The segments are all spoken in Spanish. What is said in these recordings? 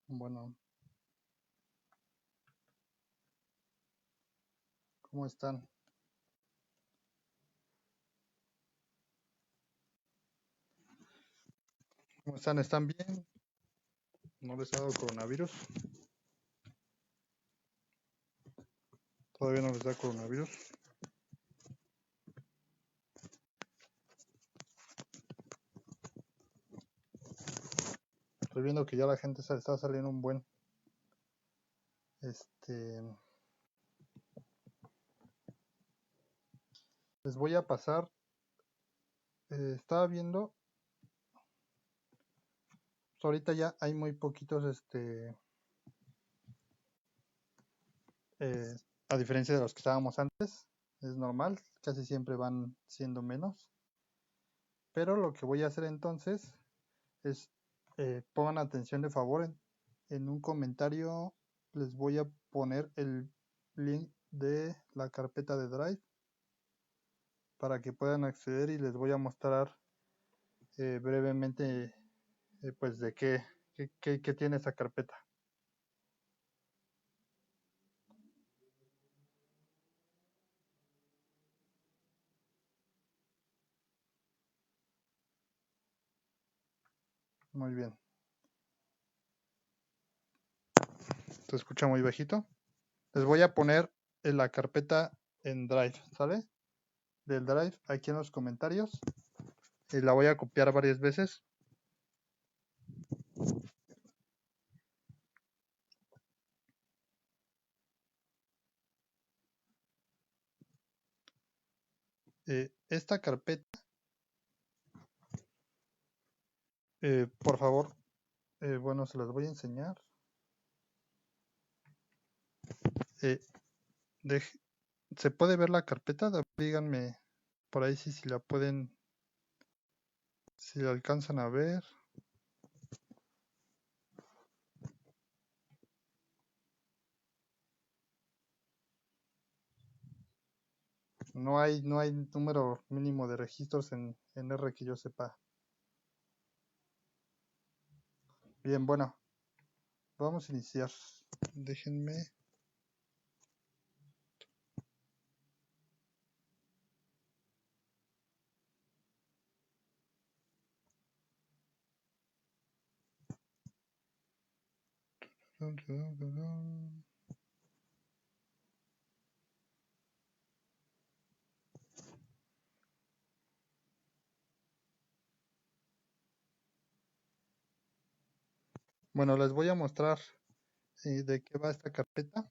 Bueno, ¿cómo están? ¿Cómo están? ¿Están bien? ¿No les ha dado coronavirus? ¿Todavía no les da coronavirus? Estoy viendo que ya la gente se está saliendo un buen. Les voy a pasar. Estaba viendo. Pues ahorita ya hay muy poquitos, eh, a diferencia de los que estábamos antes. Es normal, casi siempre van siendo menos. Pero lo que voy a hacer entonces es, pongan atención de favor. En un comentario les voy a poner el link de la carpeta de Drive para que puedan acceder y les voy a mostrar brevemente pues de qué tiene esa carpeta. Muy bien. ¿Se escucha muy bajito? Les voy a poner en la carpeta en Drive, ¿sale? Del Drive aquí en los comentarios. Y la voy a copiar varias veces. Esta carpeta, por favor, bueno, se las voy a enseñar. Eh, ¿Se puede ver la carpeta? Díganme por ahí si la pueden, si la alcanzan a ver. No hay número mínimo de registros en R que yo sepa. Bien, bueno, vamos a iniciar. Déjenme. Bueno, les voy a mostrar de qué va esta carpeta.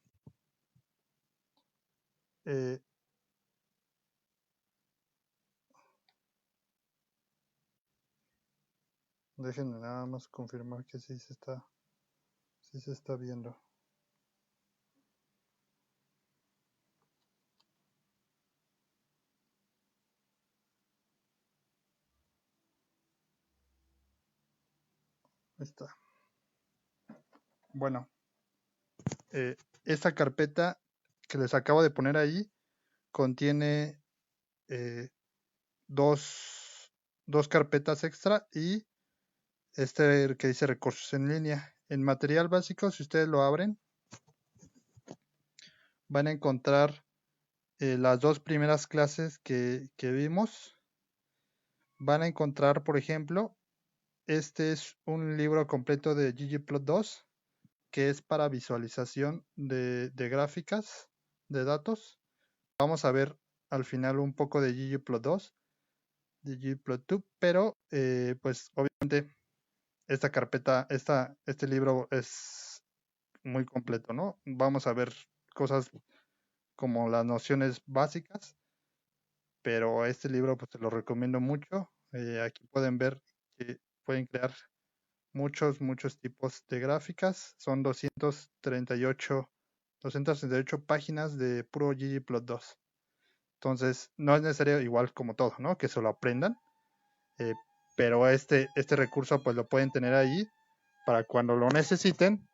Déjenme nada más confirmar que sí se está viendo. Ahí está. Bueno, esta carpeta que les acabo de poner ahí contiene dos carpetas extra y que dice recursos en línea. En material básico, si ustedes lo abren, van a encontrar las dos primeras clases que vimos. Van a encontrar, por ejemplo, este es un libro completo de ggplot2, que es para visualización de gráficas, de datos. Vamos a ver al final un poco de ggplot2, de ggplot2, pero pues obviamente esta carpeta, este libro es muy completo, ¿no? Vamos a ver cosas como las nociones básicas, pero este libro pues te lo recomiendo mucho. Aquí pueden ver que pueden crear muchos tipos de gráficas. Son 238 páginas de puro ggplot2. Entonces, no es necesario igual como todo, ¿no? Que se lo aprendan. Pero este recurso pues lo pueden tener ahí para cuando lo necesiten,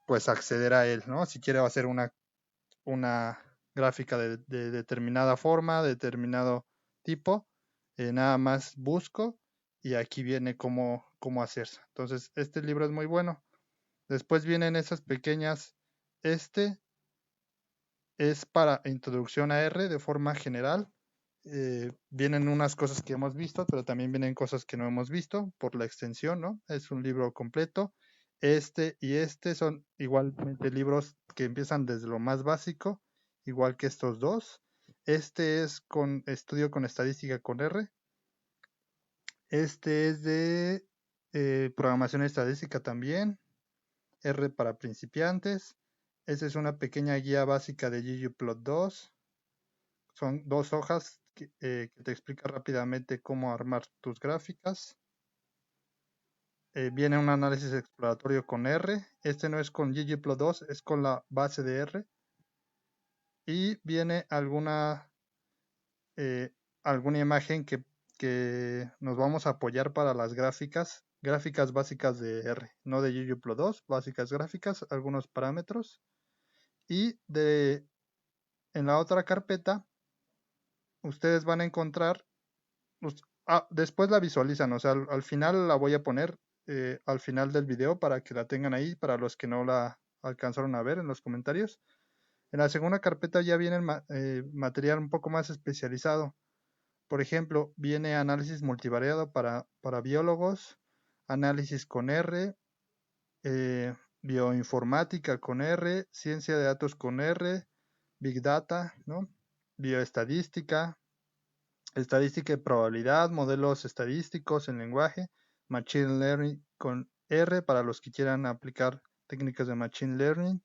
pues acceder a él, ¿no? Si quiere hacer una gráfica de determinada forma, determinado tipo, nada más busco y aquí viene cómo hacerse. Entonces, este libro es muy bueno. Después vienen esas pequeñas. Este es para introducción a R de forma general. Vienen unas cosas que hemos visto, pero también vienen cosas que no hemos visto por la extensión, ¿no? Es un libro completo. Este y este son igualmente libros que empiezan desde lo más básico, igual que estos dos. Este es con estudio con estadística con R. Este es de programación estadística también, R para principiantes. Esta es una pequeña guía básica de ggplot2. Son 2 hojas que te explica rápidamente cómo armar tus gráficas. Viene un análisis exploratorio con R. Este no es con ggplot2, es con la base de R. Y viene alguna imagen que nos vamos a apoyar para las gráficas básicas de R, no de ggplot2, básicas gráficas, algunos parámetros. Y en la otra carpeta, ustedes van a encontrar, después la visualizan, o sea, al final la voy a poner al final del video para que la tengan ahí, para los que no la alcanzaron a ver en los comentarios. En la segunda carpeta ya viene material un poco más especializado. Por ejemplo, viene análisis multivariado para biólogos, análisis con R, bioinformática con R, ciencia de datos con R, Big Data, ¿no? Bioestadística, estadística de probabilidad, modelos estadísticos en lenguaje, Machine Learning con R para los que quieran aplicar técnicas de Machine Learning.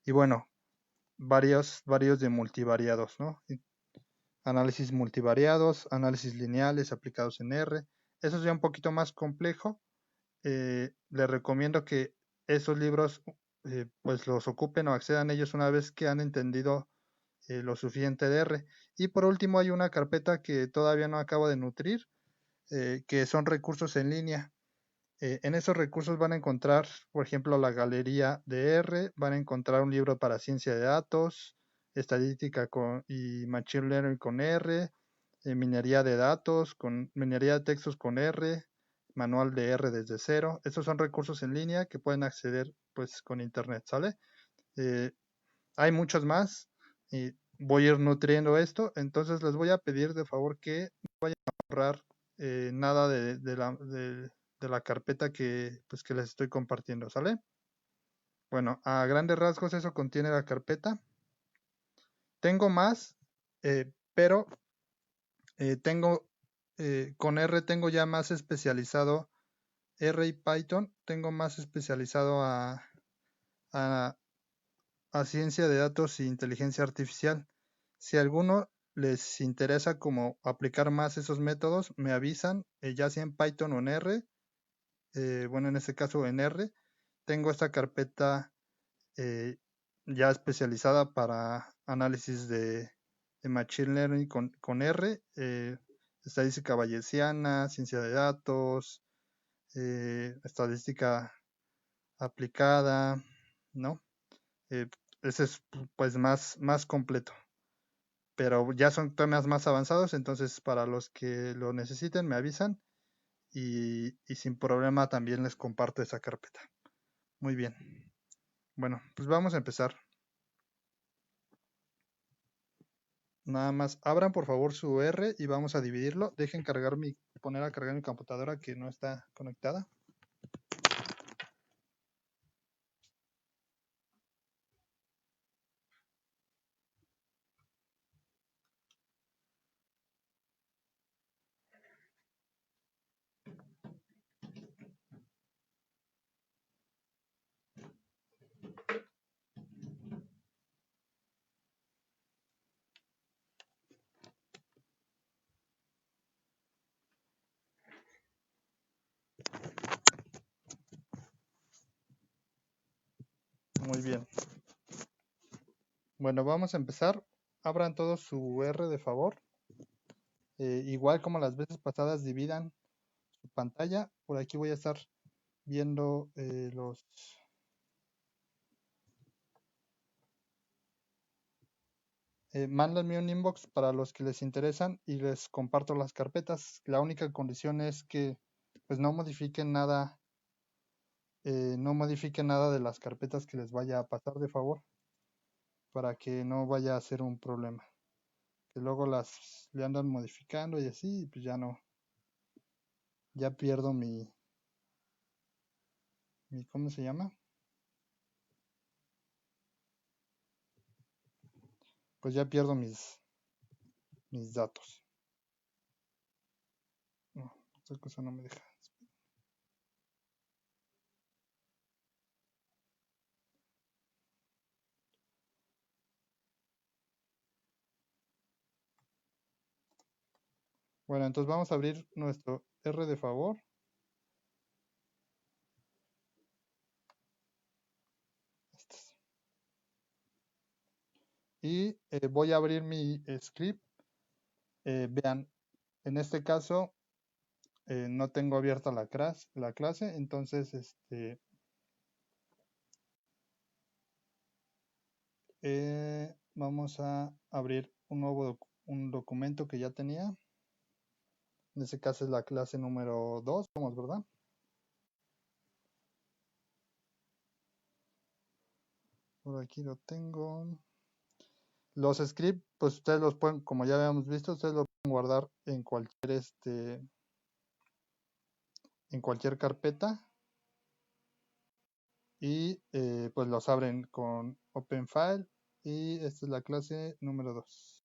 Y bueno, varios de multivariados, ¿no? Análisis multivariados, análisis lineales aplicados en R. Eso es ya un poquito más complejo. Les recomiendo que esos libros pues los ocupen o accedan a ellos una vez que han entendido lo suficiente de R. Y por último hay una carpeta que todavía no acabo de nutrir, que son recursos en línea. En esos recursos van a encontrar, por ejemplo, la galería de R, van a encontrar un libro para ciencia de datos, estadística y machine learning con R, minería de datos, minería de textos con R, manual de R desde cero. Estos son recursos en línea que pueden acceder pues con internet, ¿sale? Hay muchos más y voy a ir nutriendo esto, entonces les voy a pedir de favor que no vayan a borrar nada de la carpeta pues, que les estoy compartiendo, ¿sale? Bueno, a grandes rasgos eso contiene la carpeta. Tengo más, pero con R tengo ya más especializado, R y Python, tengo más especializado a ciencia de datos e inteligencia artificial. Si a alguno les interesa como aplicar más esos métodos, me avisan, ya sea en Python o en R. Bueno, en este caso en R. Tengo esta carpeta ya especializada para análisis de Machine Learning con R, estadística bayesiana, ciencia de datos, estadística aplicada, ¿no? Ese es pues más completo. Pero ya son temas más avanzados, entonces para los que lo necesiten me avisan y sin problema también les comparto esa carpeta. Muy bien. Bueno, pues vamos a empezar. Nada más abran por favor su R y vamos a dividirlo. Dejen poner a cargar mi computadora que no está conectada. Muy bien. Bueno, vamos a empezar. Abran todos su R de favor. Igual como las veces pasadas, dividan su pantalla. Por aquí voy a estar viendo mándenme un inbox para los que les interesan y les comparto las carpetas. La única condición es que pues no modifiquen nada no modifiquen nada de las carpetas que les vaya a pasar, de favor, para que no vaya a ser un problema. Que luego las le andan modificando y así, pues ya no, ya pierdo mi ¿cómo se llama? Pues ya pierdo mis datos. No, esta cosa no me deja. Bueno, entonces vamos a abrir nuestro R de favor. Y voy a abrir mi script. Vean, en este caso no tengo abierta la clase, entonces vamos a abrir un nuevo un documento que ya tenía. En este caso es la clase número 2, vamos, ¿verdad? Por aquí lo tengo. Los scripts, pues ustedes los pueden, como ya habíamos visto, ustedes los pueden guardar en cualquier carpeta y pues los abren con Open File y esta es la clase número 2.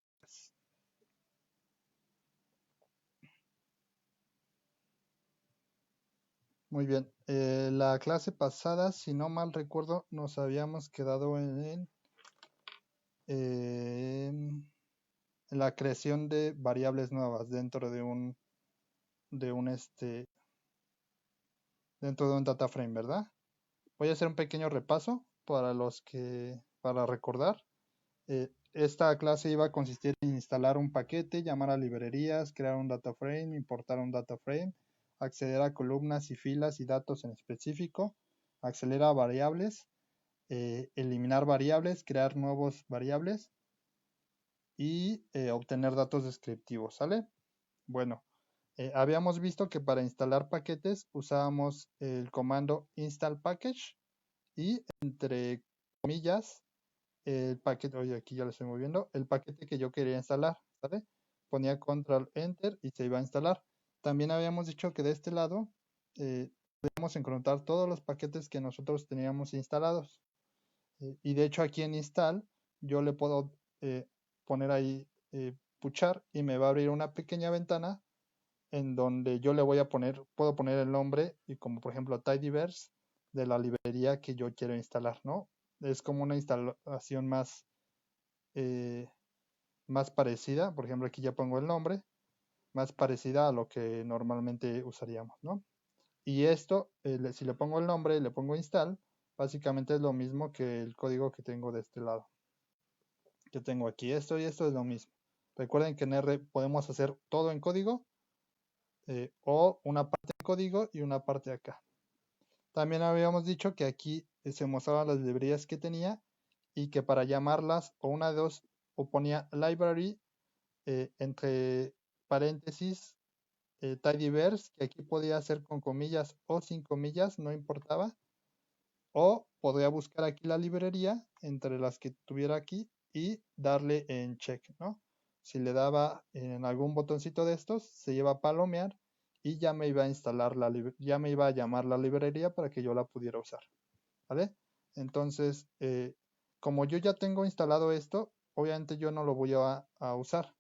Muy bien, la clase pasada, si no mal recuerdo, nos habíamos quedado en la creación de variables nuevas dentro de un dentro de un data frame, ¿verdad? Voy a hacer un pequeño repaso para recordar. Esta clase iba a consistir en instalar un paquete, llamar a librerías, crear un data frame, importar un data frame, acceder a columnas y filas y datos en específico, acceder a variables, eliminar variables, crear nuevos variables y obtener datos descriptivos, ¿sale? Bueno, habíamos visto que para instalar paquetes usábamos el comando install package y entre comillas el paquete, oye, aquí ya lo estoy moviendo, el paquete que yo quería instalar, ¿sale? Ponía control enter y se iba a instalar. También habíamos dicho que de este lado podíamos encontrar todos los paquetes que nosotros teníamos instalados. Y de hecho aquí en install yo le puedo poner ahí puchar y me va a abrir una pequeña ventana en donde yo le voy a puedo poner el nombre y como por ejemplo tidyverse de la librería que yo quiero instalar, ¿no? Es como una instalación más parecida, por ejemplo aquí ya pongo el nombre, más parecida a lo que normalmente usaríamos, ¿no? Y esto, si le pongo el nombre y le pongo install, básicamente es lo mismo que el código que tengo de este lado. Que tengo aquí esto y esto es lo mismo. Recuerden que en R podemos hacer todo en código o una parte en código y una parte acá. También habíamos dicho que aquí se mostraban las librerías que tenía y que para llamarlas o una de dos o ponía library entre paréntesis tidyverse, que aquí podía hacer con comillas o sin comillas, no importaba, o podría buscar aquí la librería entre las que tuviera aquí y darle en check, ¿no? Si le daba en algún botoncito de estos, se iba a palomear y ya me iba a instalar ya me iba a llamar la librería para que yo la pudiera usar, ¿vale? Entonces, como yo ya tengo instalado esto, obviamente yo no lo voy a usar.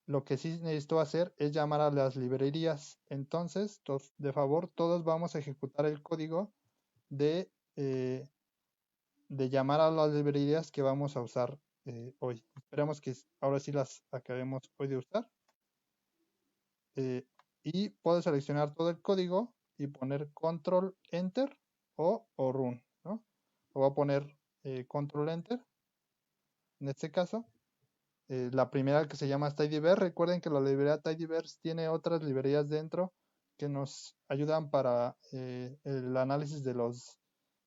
Lo que sí necesito hacer es llamar a las librerías. Entonces, de favor, todos vamos a ejecutar el código de, eh, de llamar a las librerías que vamos a usar hoy. Esperemos que ahora sí las acabemos hoy de usar. Y puedo seleccionar todo el código y poner control enter o run, ¿no? Lo voy a poner control enter en este caso. La primera que se llama tidyverse, recuerden que la librería tidyverse tiene otras librerías dentro que nos ayudan para el análisis de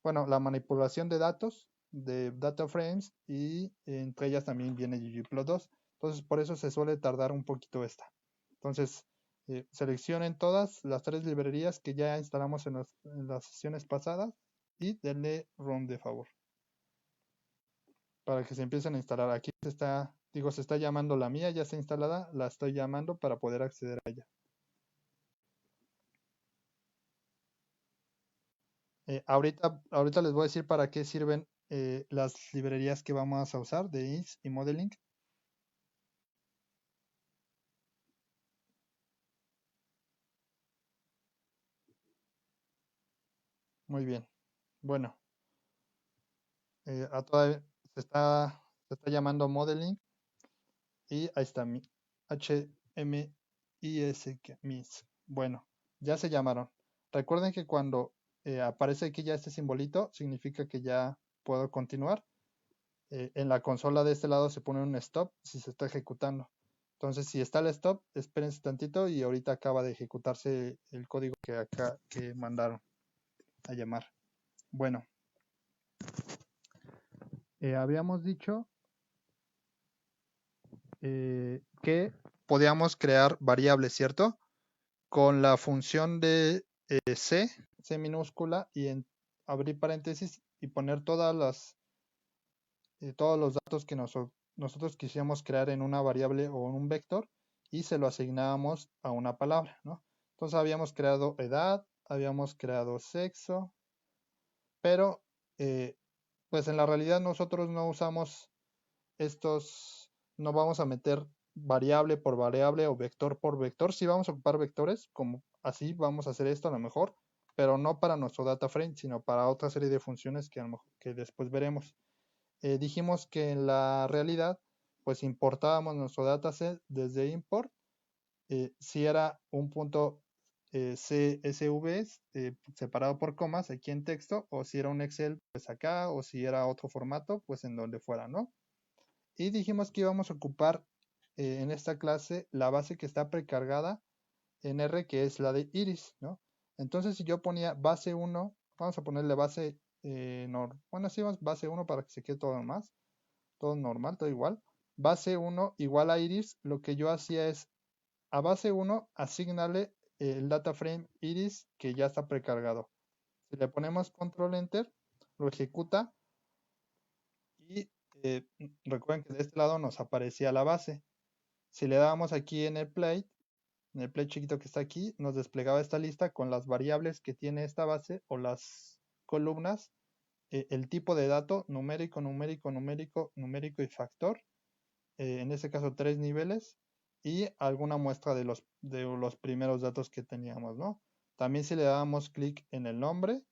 bueno, la manipulación de datos, de data frames y entre ellas también viene ggplot2. Entonces por eso se suele tardar un poquito esta. Entonces Seleccionen todas las 3 librerías que ya instalamos en las sesiones pasadas y denle Run de favor para que se empiecen a instalar. Aquí se está llamando la mía, ya está instalada, la estoy llamando para poder acceder a ella. Ahorita les voy a decir para qué sirven las librerías que vamos a usar de INS y Modeling. Muy bien. Bueno, se está llamando Modeling y ahí está mi HMIS. Bueno, ya se llamaron. Recuerden que cuando aparece aquí ya este simbolito, significa que ya puedo continuar. En la consola de este lado se pone un stop si se está ejecutando. Entonces, si está el stop, espérense tantito y ahorita acaba de ejecutarse el código que mandaron a llamar. Bueno, habíamos dicho que podíamos crear variables, ¿cierto? Con la función de C minúscula y abrir paréntesis y poner todos los datos que nosotros quisiéramos crear en una variable o en un vector y se lo asignábamos a una palabra, ¿no? Entonces habíamos creado edad, habíamos creado sexo, pero pues en la realidad nosotros no usamos no vamos a meter variable por variable o vector por vector. Sí vamos a ocupar vectores, como así vamos a hacer esto a lo mejor, pero no para nuestro data frame, sino para otra serie de funciones que a lo mejor que después veremos. Dijimos que en la realidad, pues importábamos nuestro dataset desde import, si era un punto CSV separado por comas aquí en texto, o si era un Excel, pues acá, o si era otro formato, pues en donde fuera, ¿no? Y dijimos que íbamos a ocupar en esta clase la base que está precargada en R, que es la de iris, ¿no? Entonces, si yo ponía base 1, vamos a ponerle base, bueno, sí, base 1 para que se quede todo normal, todo igual. Base 1 igual a iris, lo que yo hacía es a base 1 asignarle el data frame iris que ya está precargado. Si le ponemos control enter, lo ejecuta y recuerden que de este lado nos aparecía la base. Si le dábamos aquí en el play chiquito que está aquí, nos desplegaba esta lista con las variables que tiene esta base o las columnas, el tipo de dato, numérico, numérico, numérico, numérico y factor, en este caso 3 niveles, y alguna muestra de los primeros datos que teníamos, ¿no? También si le dábamos clic en el nombre,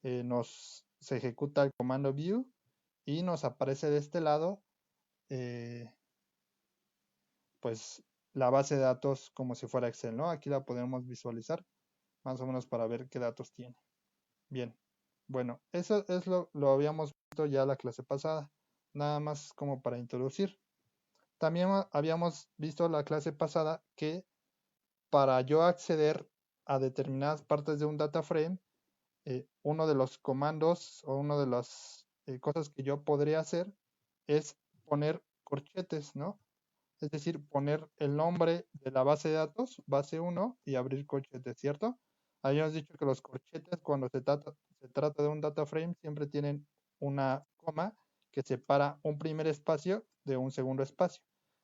se ejecuta el comando view y nos aparece de este lado pues la base de datos como si fuera Excel, ¿no? Aquí la podemos visualizar más o menos para ver qué datos tiene. Bien, bueno, eso es lo habíamos visto ya la clase pasada, nada más como para introducir. También habíamos visto la clase pasada que para yo acceder a determinadas partes de un data frame, uno de los comandos o una de las cosas que yo podría hacer es poner corchetes, ¿no? Es decir, poner el nombre de la base de datos, base 1, y abrir corchetes, ¿cierto? Habíamos dicho que los corchetes, cuando se trata de un data frame, siempre tienen una coma que separa un primer espacio de un segundo espacio.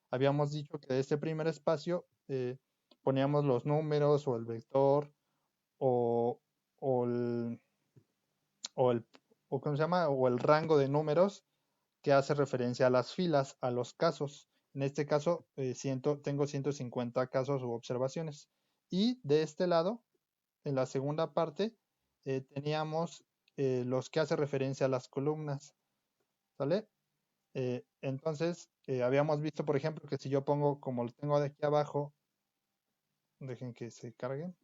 Habíamos dicho que de este primer espacio poníamos los números o el vector o, o el, ¿cómo se llama? O el rango de números que hace referencia a las filas, a los casos. En este caso, tengo 150 casos u observaciones. Y de este lado, en la segunda parte, teníamos los que hace referencia a las columnas. ¿Sale? Entonces, habíamos visto, por ejemplo, que si yo pongo, como lo tengo de aquí abajo, dejen que se carguen.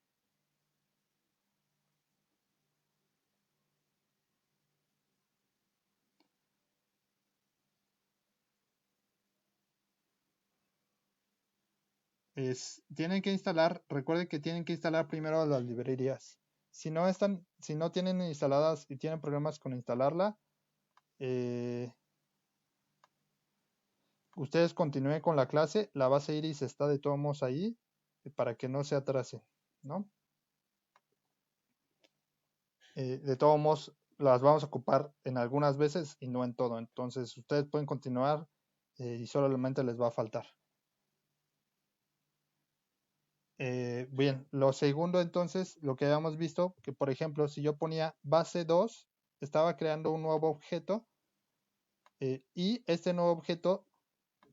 Recuerden que tienen que instalar primero las librerías. Si no tienen instaladas y tienen problemas con instalarla, ustedes continúen con la clase. La base iris está de todos modos ahí. para que no se atrase, ¿no? De todos modos, las vamos a ocupar en algunas veces y no en todo. Entonces, ustedes pueden continuar y solamente les va a faltar. Bien, lo segundo entonces, lo que habíamos visto, que por ejemplo, si yo ponía base 2, estaba creando un nuevo objeto y este nuevo objeto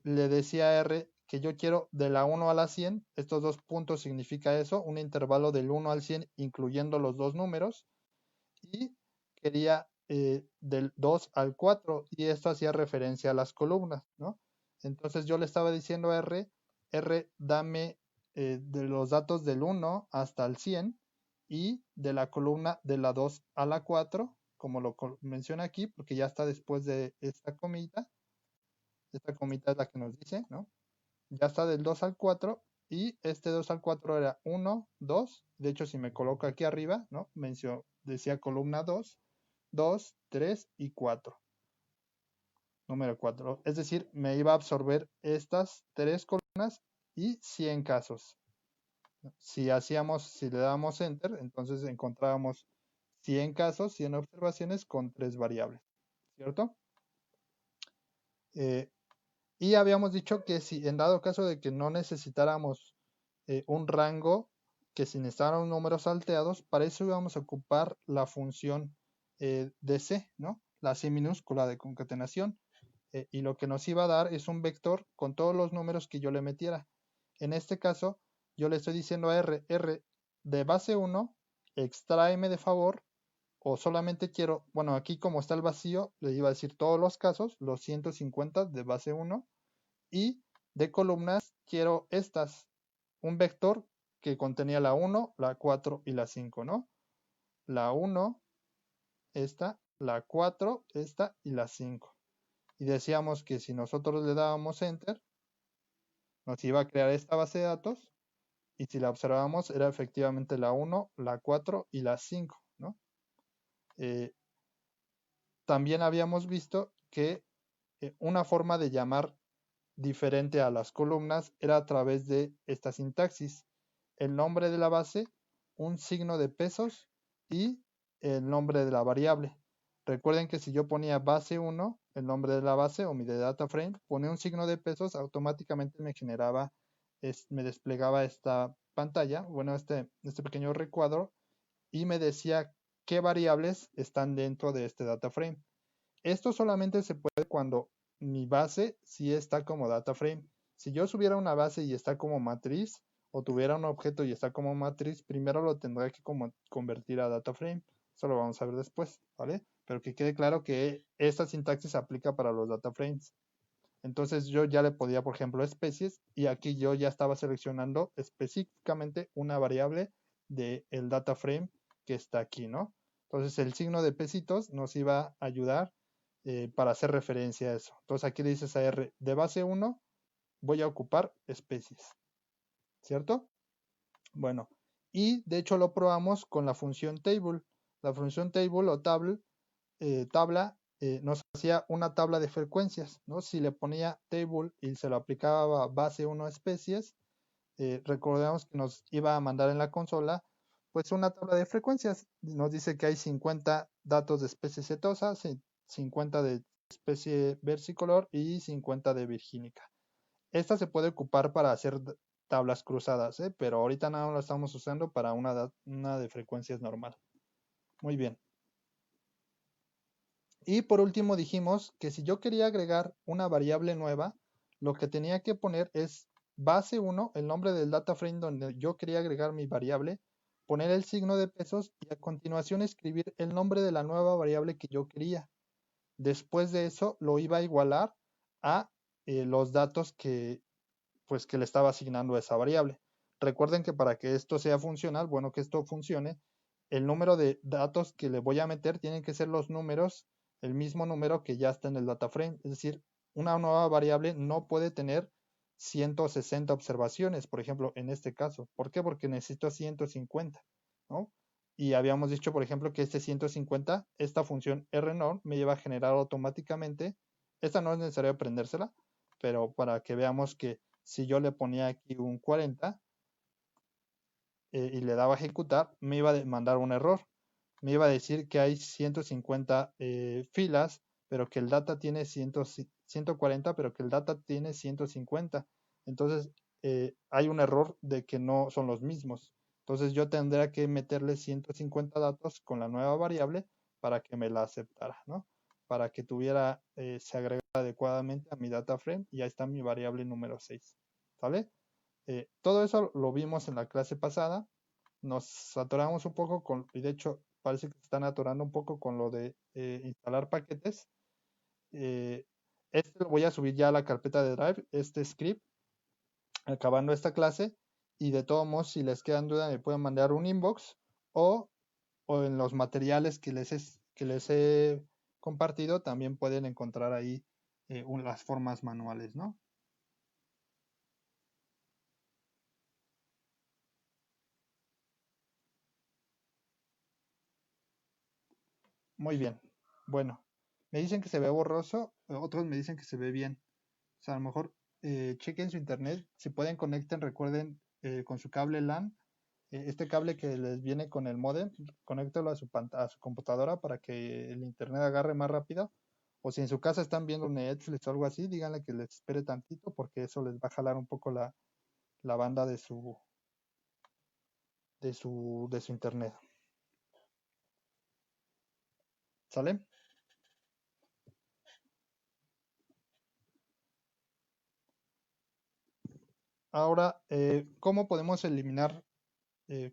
le decía a R que yo quiero de la 1 a la 100, estos dos puntos significa eso, un intervalo del 1 al 100 incluyendo los dos números, y quería del 2 al 4 y esto hacía referencia a las columnas, ¿no? Entonces yo le estaba diciendo a R, dame de los datos del 1 hasta el 100 y de la columna de la 2 a la 4, como lo menciona aquí, porque ya está después de esta comita es la que nos dice, ¿no? Ya está del 2 al 4 y este 2 al 4 era 1, 2, de hecho si me coloco aquí arriba, ¿no? Decía columna 2, 2, 3 y 4. Número 4. Es decir, me iba a absorber estas tres columnas y 100 casos. Si le dábamos enter, entonces encontrábamos 100 casos, 100 observaciones con 3 variables, ¿cierto? Y habíamos dicho que si en dado caso de que no necesitáramos un rango, que si necesitaran números salteados, para eso íbamos a ocupar la función DC, ¿no? La C minúscula de concatenación. Y lo que nos iba a dar es un vector con todos los números que yo le metiera. En este caso, yo le estoy diciendo a R de base 1, extráeme de favor, o solamente quiero, bueno, aquí como está el vacío, le iba a decir todos los casos, los 150 de base 1, y de columnas quiero estas, un vector que contenía la 1, la 4 y la 5, ¿no? La 1, esta, la 4, esta y la 5. Y decíamos que si nosotros le dábamos enter, nos iba a crear esta base de datos y si la observábamos era efectivamente la 1, la 4 y la 5, ¿no? También habíamos visto que una forma de llamar diferente a las columnas era a través de esta sintaxis. El nombre de la base, un signo de pesos y el nombre de la variable. Recuerden que si yo ponía base 1, el nombre de la base o mi de data frame, ponía un signo de pesos, automáticamente me desplegaba esta pantalla, bueno, este pequeño recuadro, y me decía qué variables están dentro de este data frame. Esto solamente se puede cuando mi base sí está como data frame. Si yo subiera una base y está como matriz, o tuviera un objeto y está como matriz, primero lo tendré que convertir a data frame. Eso lo vamos a ver después, ¿vale? Pero que quede claro que esta sintaxis se aplica para los data frames. Entonces yo ya le podía, por ejemplo, especies, y aquí yo ya estaba seleccionando específicamente una variable del data frame que está aquí, ¿no? Entonces el signo de pesitos nos iba a ayudar para hacer referencia a eso. Entonces aquí le dices a R, de base 1 voy a ocupar especies, ¿cierto? Bueno, y de hecho lo probamos con la función table. La función table o tabla nos hacía una tabla de frecuencias, ¿no? Si le ponía table y se lo aplicaba a base 1 especies, recordemos que nos iba a mandar en la consola pues una tabla de frecuencias. Nos dice que hay 50 datos de especie setosa, 50 de especie versicolor y 50 de virgínica. Esta se puede ocupar para hacer tablas cruzadas, pero ahorita no la estamos usando para una de frecuencias normal. Muy bien. Y por último dijimos que si yo quería agregar una variable nueva, lo que tenía que poner es base 1, el nombre del data frame donde yo quería agregar mi variable, poner el signo de pesos y a continuación escribir el nombre de la nueva variable que yo quería. Después de eso lo iba a igualar a los datos que le estaba asignando a esa variable. Recuerden que para que esto sea funcional, bueno, que esto funcione, el número de datos que le voy a meter tienen que ser los números, el mismo número que ya está en el data frame. Es decir, una nueva variable no puede tener 160 observaciones, por ejemplo, en este caso. ¿Por qué? Porque necesito 150, ¿no? Y habíamos dicho, por ejemplo, que este 150, esta función rnorm me lleva a generar automáticamente. Esta no es necesario aprendérsela, pero para que veamos que si yo le ponía aquí un 40, y le daba a ejecutar, me iba a mandar un error. Me iba a decir que hay 150 filas, pero que el data tiene 140, pero que el data tiene 150. Entonces, hay un error de que no son los mismos. Entonces, yo tendría que meterle 150 datos con la nueva variable para que me la aceptara, ¿no? Para que tuviera, se agregara adecuadamente a mi data frame y ahí está mi variable número 6. ¿Sale? Todo eso lo vimos en la clase pasada. Nos atoramos un poco con, y de hecho parece que se están atorando un poco con lo de instalar paquetes. Este lo voy a subir ya a la carpeta de Drive, este script, acabando esta clase. Y de todos modos, si les quedan dudas, me pueden mandar un inbox o, o en los materiales que les he compartido, también pueden encontrar ahí las formas manuales, ¿no? Muy bien. Bueno, me dicen que se ve borroso, otros me dicen que se ve bien. O sea, a lo mejor chequen su internet, si pueden conecten, recuerden con su cable LAN, este cable que les viene con el modem, conéctelo a a su computadora para que el internet agarre más rápido. O si en su casa están viendo Netflix o algo así, díganle que les espere tantito porque eso les va a jalar un poco la banda de su internet. ¿Sale? Ahora, ¿cómo podemos eliminar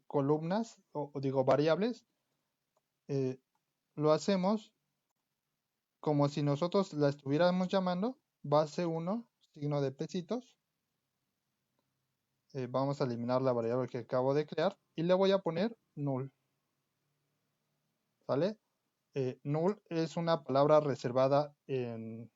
columnas o digo variables? Eh, lo hacemos como si nosotros la estuviéramos llamando base 1, signo de pesitos. Vamos a eliminar la variable que acabo de crear y le voy a poner null. ¿Sale? Null es una palabra reservada en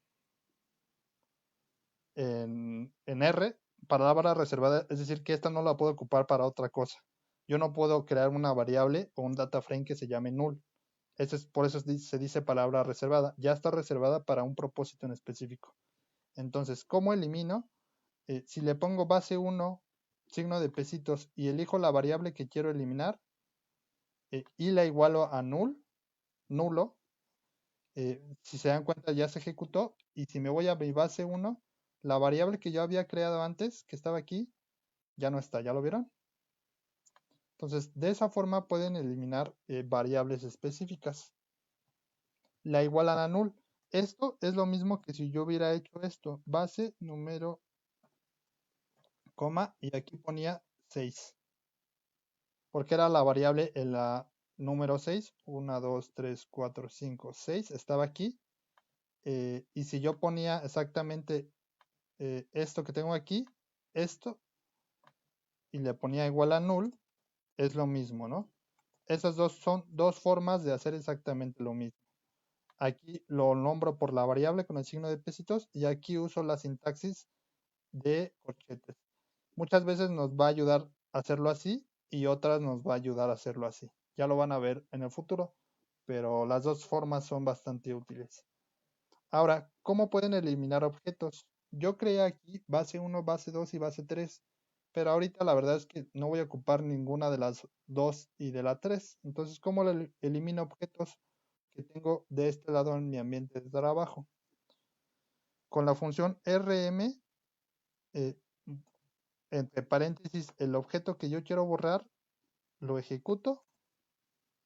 R, palabra reservada, es decir, que esta no la puedo ocupar para otra cosa. Yo no puedo crear una variable o un data frame que se llame null. Por eso se dice palabra reservada. Ya está reservada para un propósito en específico. Entonces, ¿cómo elimino? Si le pongo base 1, signo de pesitos y elijo la variable que quiero eliminar y la igualo a nulo, si se dan cuenta ya se ejecutó y si me voy a mi base 1, la variable que yo había creado antes, que estaba aquí, ya no está, ¿ya lo vieron? Entonces, de esa forma pueden eliminar variables específicas. La igualan a null. Esto es lo mismo que si yo hubiera hecho esto, base, número, coma, y aquí ponía 6. Porque era la variable en la número 6, 1, 2, 3, 4, 5, 6, estaba aquí. Y si yo ponía exactamente esto que tengo aquí, esto, y le ponía igual a null, es lo mismo, ¿no? Esas dos son dos formas de hacer exactamente lo mismo. Aquí lo nombro por la variable con el signo de pesitos y aquí uso la sintaxis de corchetes. Muchas veces nos va a ayudar a hacerlo así y otras nos va a ayudar a hacerlo así. Ya lo van a ver en el futuro, pero las dos formas son bastante útiles. Ahora, ¿cómo pueden eliminar objetos? Yo creé aquí base 1, base 2 y base 3, pero ahorita la verdad es que no voy a ocupar ninguna de las 2 y de la 3. Entonces, ¿cómo elimino objetos que tengo de este lado en mi ambiente de trabajo? Con la función rm, eh, entre paréntesis, el objeto que yo quiero borrar, lo ejecuto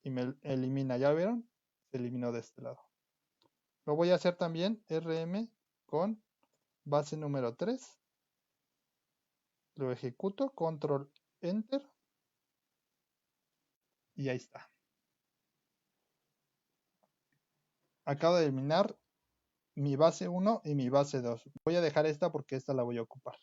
y me elimina. ¿Ya vieron? Se eliminó de este lado. Lo voy a hacer también rm con base número 3. Lo ejecuto, control enter y ahí está. Acabo de eliminar mi base 1 y mi base 2. Voy a dejar esta porque esta la voy a ocupar.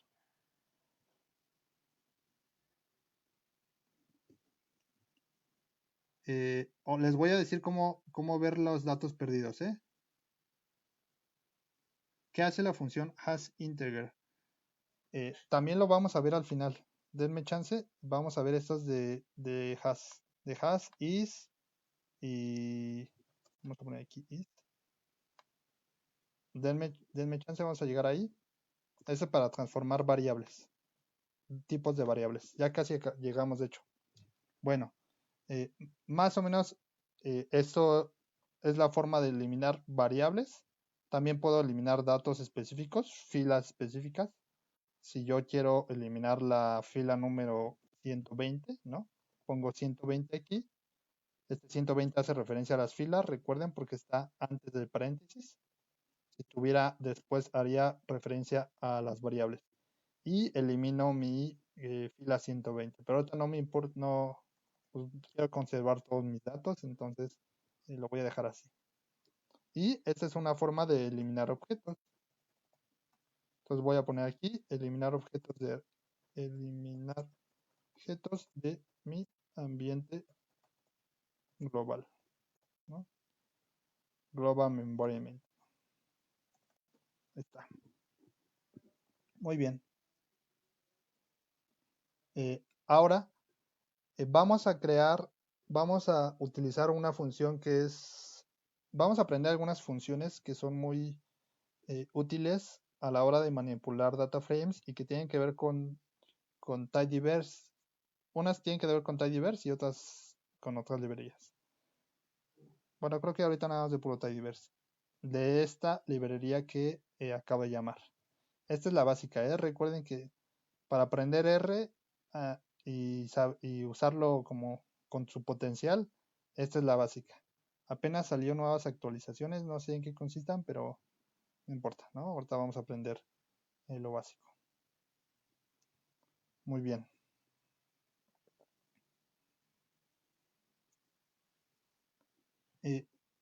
Les voy a decir cómo ver los datos perdidos. ¿Qué hace la función hasInteger? También lo vamos a ver al final. Denme chance. Vamos a ver estos de has. De has, is y... Vamos a poner aquí is. Denme chance, vamos a llegar ahí. Ese para transformar variables. Tipos de variables. Ya casi llegamos, de hecho. Bueno, más o menos esto es la forma de eliminar variables. También puedo eliminar datos específicos, filas específicas. Si yo quiero eliminar la fila número 120, ¿no? Pongo 120 aquí. Este 120 hace referencia a las filas, recuerden, porque está antes del paréntesis. Si tuviera después, haría referencia a las variables. Y elimino mi fila 120. Pero ahorita no me importa, no, pues, quiero conservar todos mis datos, entonces lo voy a dejar así. Y esta es una forma de eliminar objetos. Entonces voy a poner aquí eliminar objetos de mi ambiente global, ¿no? Global environment. Ahí está. Muy bien. Ahora vamos a utilizar una función que es, vamos a aprender algunas funciones que son muy útiles a la hora de manipular data frames y que tienen que ver con tidyverse. Unas tienen que ver con tidyverse y otras con otras librerías. Bueno, creo que ahorita nada más de puro tidyverse. De esta librería que acabo de llamar. Esta es la básica, ¿eh? Recuerden que para aprender R y usarlo como con su potencial, esta es la básica. Apenas salió nuevas actualizaciones, no sé en qué consistan, pero no importa, ¿no? Ahorita vamos a aprender lo básico. Muy bien.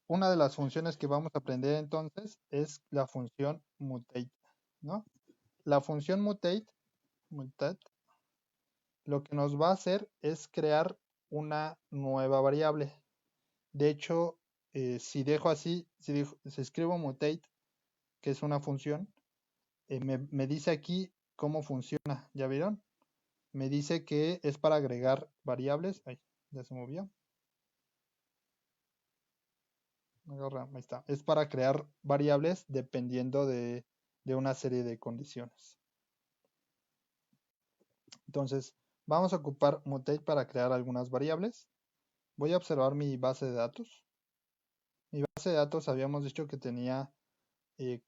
Una de las funciones que vamos a aprender entonces es la función mutate, ¿no? La función mutate, lo que nos va a hacer es crear una nueva variable. De hecho, si dejo así, si escribo mutate, que es una función, me dice aquí cómo funciona. ¿Ya vieron? Me dice que es para agregar variables. Ay, ya se movió. Ahí está. Es para crear variables dependiendo de una serie de condiciones. Entonces, vamos a ocupar mutate para crear algunas variables. Voy a observar mi base de datos. Mi base de datos habíamos dicho que tenía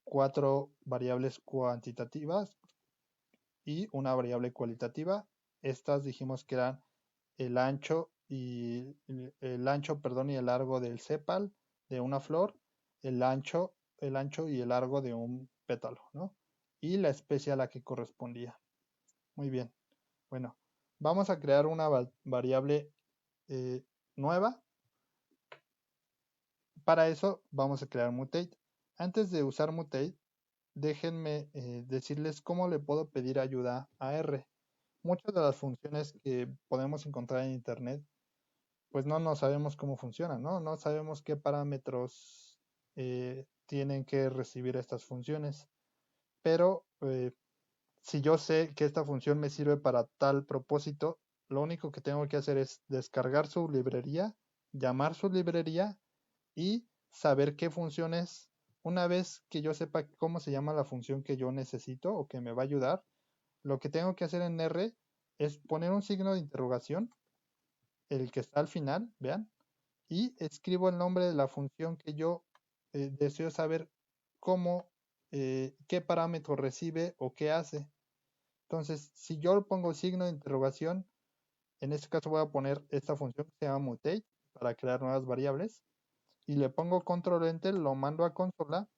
4 variables cuantitativas y una variable cualitativa. Estas dijimos que eran el ancho perdón, y el largo del sépal de una flor, el ancho y el largo de un pétalo, ¿no? Y la especie a la que correspondía. Muy bien. Bueno, vamos a crear una variable nueva. Para eso vamos a crear mutate. Antes de usar mutate, déjenme decirles cómo le puedo pedir ayuda a R. Muchas de las funciones que podemos encontrar en internet, pues no sabemos cómo funcionan, ¿no? No sabemos qué parámetros tienen que recibir estas funciones. Pero si yo sé que esta función me sirve para tal propósito, lo único que tengo que hacer es descargar su librería, llamar su librería y saber qué funciones, una vez que yo sepa cómo se llama la función que yo necesito o que me va a ayudar, lo que tengo que hacer en R es poner un signo de interrogación, el que está al final, vean, y escribo el nombre de la función que yo deseo saber cómo, qué parámetro recibe o qué hace. Entonces, si yo pongo signo de interrogación, en este caso voy a poner esta función que se llama mutate para crear nuevas variables y le pongo control enter, lo mando a consola.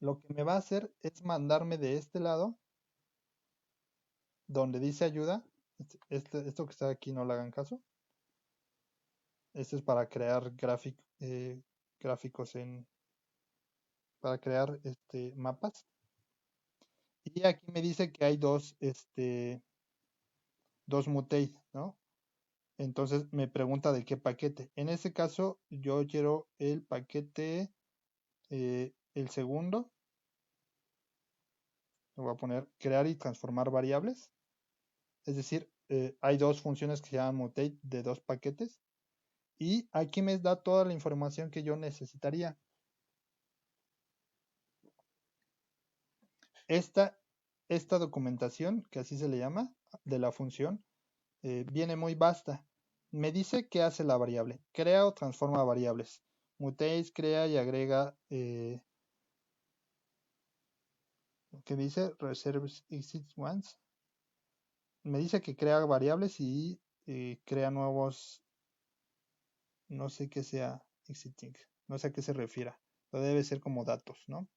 Lo que me va a hacer es mandarme de este lado donde dice ayuda. Esto que está aquí no le hagan caso. Este es para crear gráficos para crear mapas. Y aquí me dice que hay dos mutate, ¿no? Entonces me pregunta de qué paquete. En este caso yo quiero el paquete, el segundo. Le voy a poner crear y transformar variables. Es decir, hay dos funciones que se llaman mutate de dos paquetes. Y aquí me da toda la información que yo necesitaría. Esta documentación, que así se le llama, de la función, viene muy vasta. Me dice qué hace la variable. Crea o transforma variables. Mutates crea y agrega, ¿qué dice? Reserves exit once. Me dice que crea variables y crea nuevos, no sé qué sea exiting, no sé a qué se refiera. Debe ser como datos, ¿no?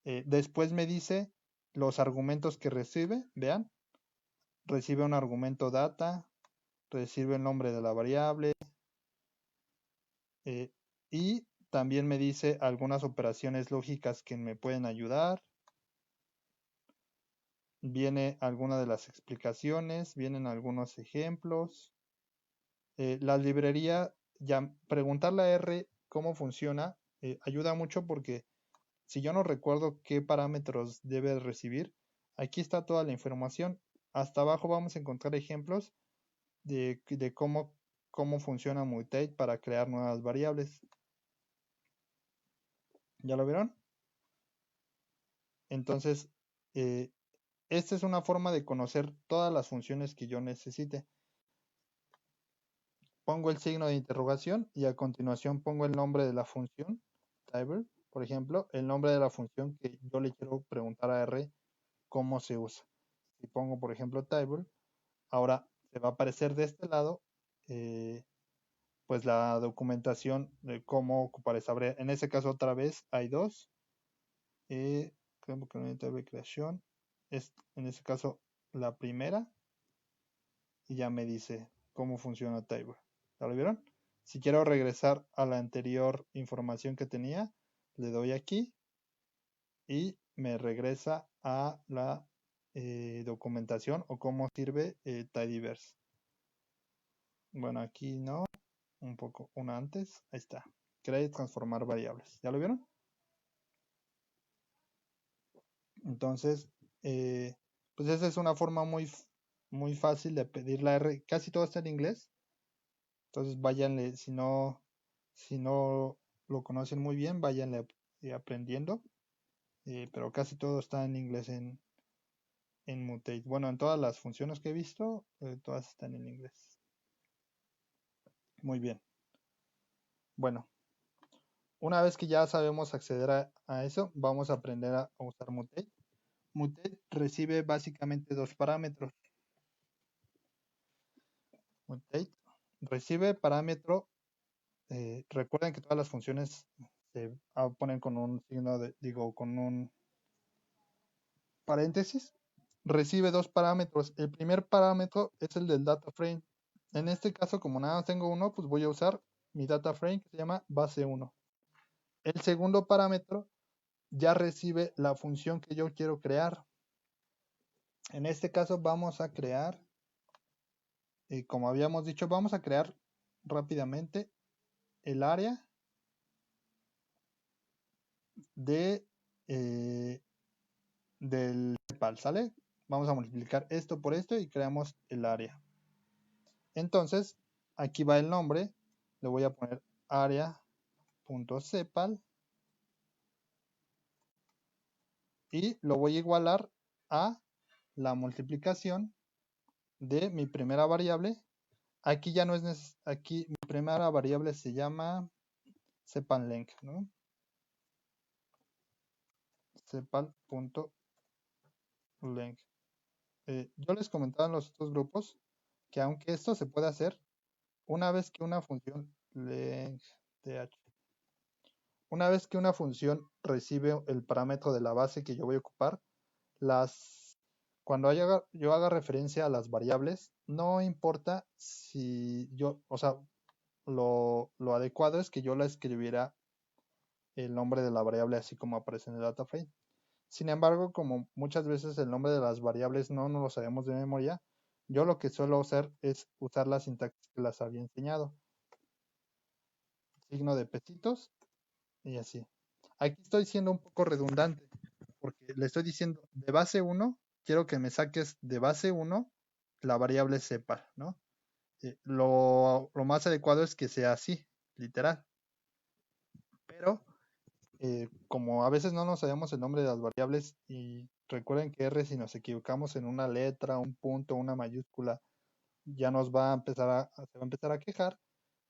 Después me dice los argumentos que recibe, vean. Recibe un argumento data, recibe el nombre de la variable, y también me dice algunas operaciones lógicas que me pueden ayudar. Viene alguna de las explicaciones, vienen algunos ejemplos. La librería, ya preguntarle a R cómo funciona, ayuda mucho porque si yo no recuerdo qué parámetros debe recibir, aquí está toda la información. Hasta abajo vamos a encontrar ejemplos de cómo funciona Mutate para crear nuevas variables. ¿Ya lo vieron? Entonces, esta es una forma de conocer todas las funciones que yo necesite. Pongo el signo de interrogación y a continuación pongo el nombre de la función, table, por ejemplo, el nombre de la función que yo le quiero preguntar a R cómo se usa. Si pongo, por ejemplo, table, ahora se va a aparecer de este lado, pues la documentación de cómo ocupar esa variable. En ese caso, otra vez, hay dos. Table creación es en ese caso la primera y ya me dice cómo funciona table. ¿Ya lo vieron? Si quiero regresar a la anterior información que tenía, le doy aquí y me regresa a la documentación o cómo sirve Tidyverse. Bueno, aquí no, un poco, una antes, ahí está. Crear y transformar variables. ¿Ya lo vieron? Entonces, pues esa es una forma muy fácil de pedir la R. Casi todo está en inglés. Entonces váyanle, si no lo conocen muy bien, váyanle aprendiendo. Pero casi todo está en inglés en Mutate. Bueno, en todas las funciones que he visto, todas están en inglés. Muy bien. Bueno, una vez que ya sabemos acceder a eso, vamos a aprender a usar Mutate. Mutate recibe básicamente dos parámetros. Mutate recibe parámetro. Recuerden que todas las funciones se ponen con un signo de, con un paréntesis. Recibe dos parámetros. El primer parámetro es el del data frame. En este caso, como nada más tengo uno, pues voy a usar mi data frame que se llama base 1. El segundo parámetro ya recibe la función que yo quiero crear. En este caso vamos a crear, como habíamos dicho, vamos a crear rápidamente el área de del CEPAL, ¿sale? Vamos a multiplicar esto por esto y creamos el área. Entonces, aquí va el nombre, le voy a poner área.cepal y lo voy a igualar a la multiplicación de mi primera variable. Aquí ya no es aquí mi primera variable se llama cepal_length, ¿no? cepal.length. Yo les comentaba en los otros grupos que aunque esto se puede hacer, una vez que una función length, una vez que una función recibe el parámetro de la base que yo voy a ocupar, cuando yo haga referencia a las variables, no importa si yo, o sea, lo adecuado es que yo la escribiera el nombre de la variable así como aparece en el data frame. Sin embargo, como muchas veces el nombre de las variables no lo sabemos de memoria, yo lo que suelo hacer es usar la sintaxis que las había enseñado. Signo de pesitos y así. Aquí estoy siendo un poco redundante porque le estoy diciendo de base 1, quiero que me saques de base 1 la variable cepal, ¿no? Lo más adecuado es que sea así, literal. Pero como a veces no nos sabemos el nombre de las variables y recuerden que R si nos equivocamos en una letra, un punto, una mayúscula ya nos va a empezar se va a empezar a quejar.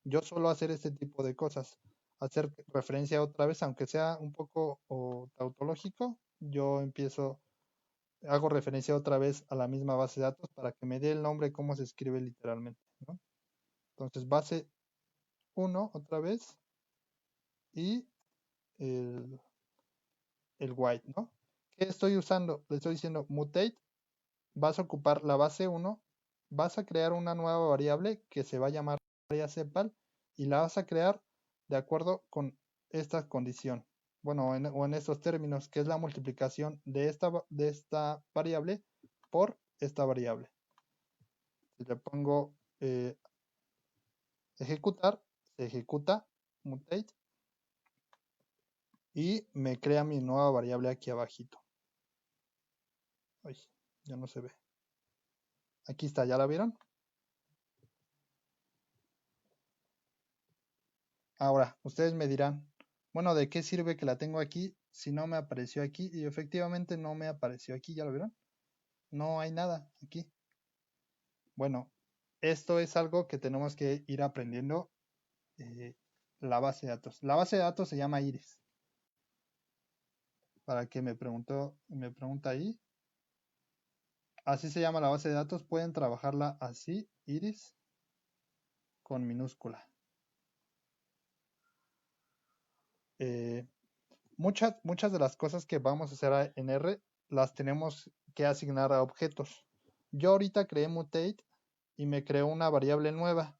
Yo suelo hacer este tipo de cosas, hacer referencia otra vez, aunque sea un poco tautológico, yo hago referencia otra vez a la misma base de datos para que me dé el nombre cómo se escribe literalmente, ¿no? Entonces base 1 otra vez y el, el white, ¿no? ¿Qué estoy usando? Le estoy diciendo mutate, vas a ocupar la base 1, vas a crear una nueva variable que se va a llamar sepal y la vas a crear de acuerdo con esta condición. Bueno, o en estos términos, que es la multiplicación de esta variable por esta variable. Si le pongo ejecutar, se ejecuta mutate y me crea mi nueva variable aquí abajito. Ay, ya no se ve. Aquí está, ¿ya la vieron? Ahora, ustedes me dirán, bueno, ¿de qué sirve que la tengo aquí si no me apareció aquí? Y efectivamente no me apareció aquí, ¿ya lo vieron? No hay nada aquí. Bueno, esto es algo que tenemos que ir aprendiendo la base de datos. La base de datos se llama Iris. Para que me pregunta ahí. Así se llama la base de datos. Pueden trabajarla así, Iris, con minúscula. Muchas de las cosas que vamos a hacer en R las tenemos que asignar a objetos. Yo ahorita creé mutate y me creó una variable nueva,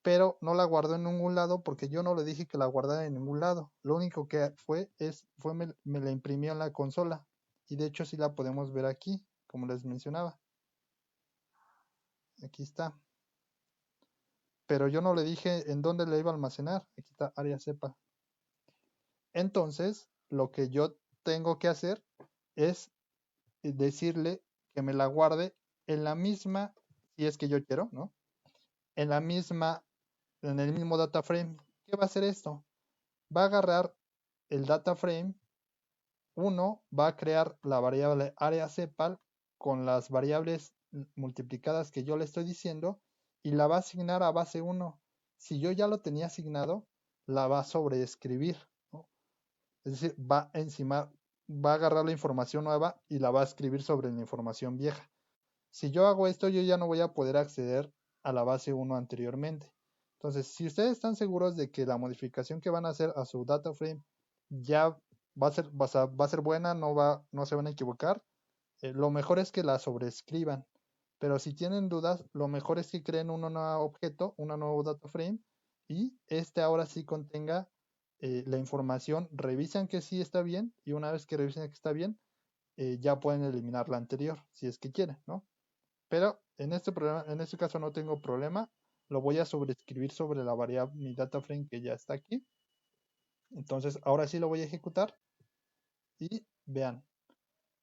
pero no la guardó en ningún lado porque yo no le dije que la guardara en ningún lado. Lo único que me la imprimió en la consola y de hecho sí la podemos ver aquí, como les mencionaba. Aquí está. Pero yo no le dije en dónde le iba a almacenar. Aquí está área cepa. Entonces, lo que yo tengo que hacer es decirle que me la guarde en la misma, si es que yo quiero, ¿no? En el mismo data frame. ¿Qué va a hacer esto? Va a agarrar el data frame 1, va a crear la variable área cepal con las variables multiplicadas que yo le estoy diciendo y la va a asignar a base 1. Si yo ya lo tenía asignado, la va a sobreescribir, ¿no? Es decir, va a agarrar la información nueva y la va a escribir sobre la información vieja. Si yo hago esto, yo ya no voy a poder acceder a la base 1 anteriormente. Entonces, si ustedes están seguros de que la modificación que van a hacer a su data frame ya va a ser buena, no se van a equivocar, lo mejor es que la sobreescriban. Pero si tienen dudas, lo mejor es que creen un nuevo objeto, un nuevo data frame, y este ahora sí contenga la información, revisan que sí está bien, y una vez que revisen que está bien, ya pueden eliminar la anterior, si es que quieren, ¿no? Pero en este caso no tengo problema, lo voy a sobreescribir sobre la variable, mi data frame que ya está aquí. Entonces ahora sí lo voy a ejecutar y vean,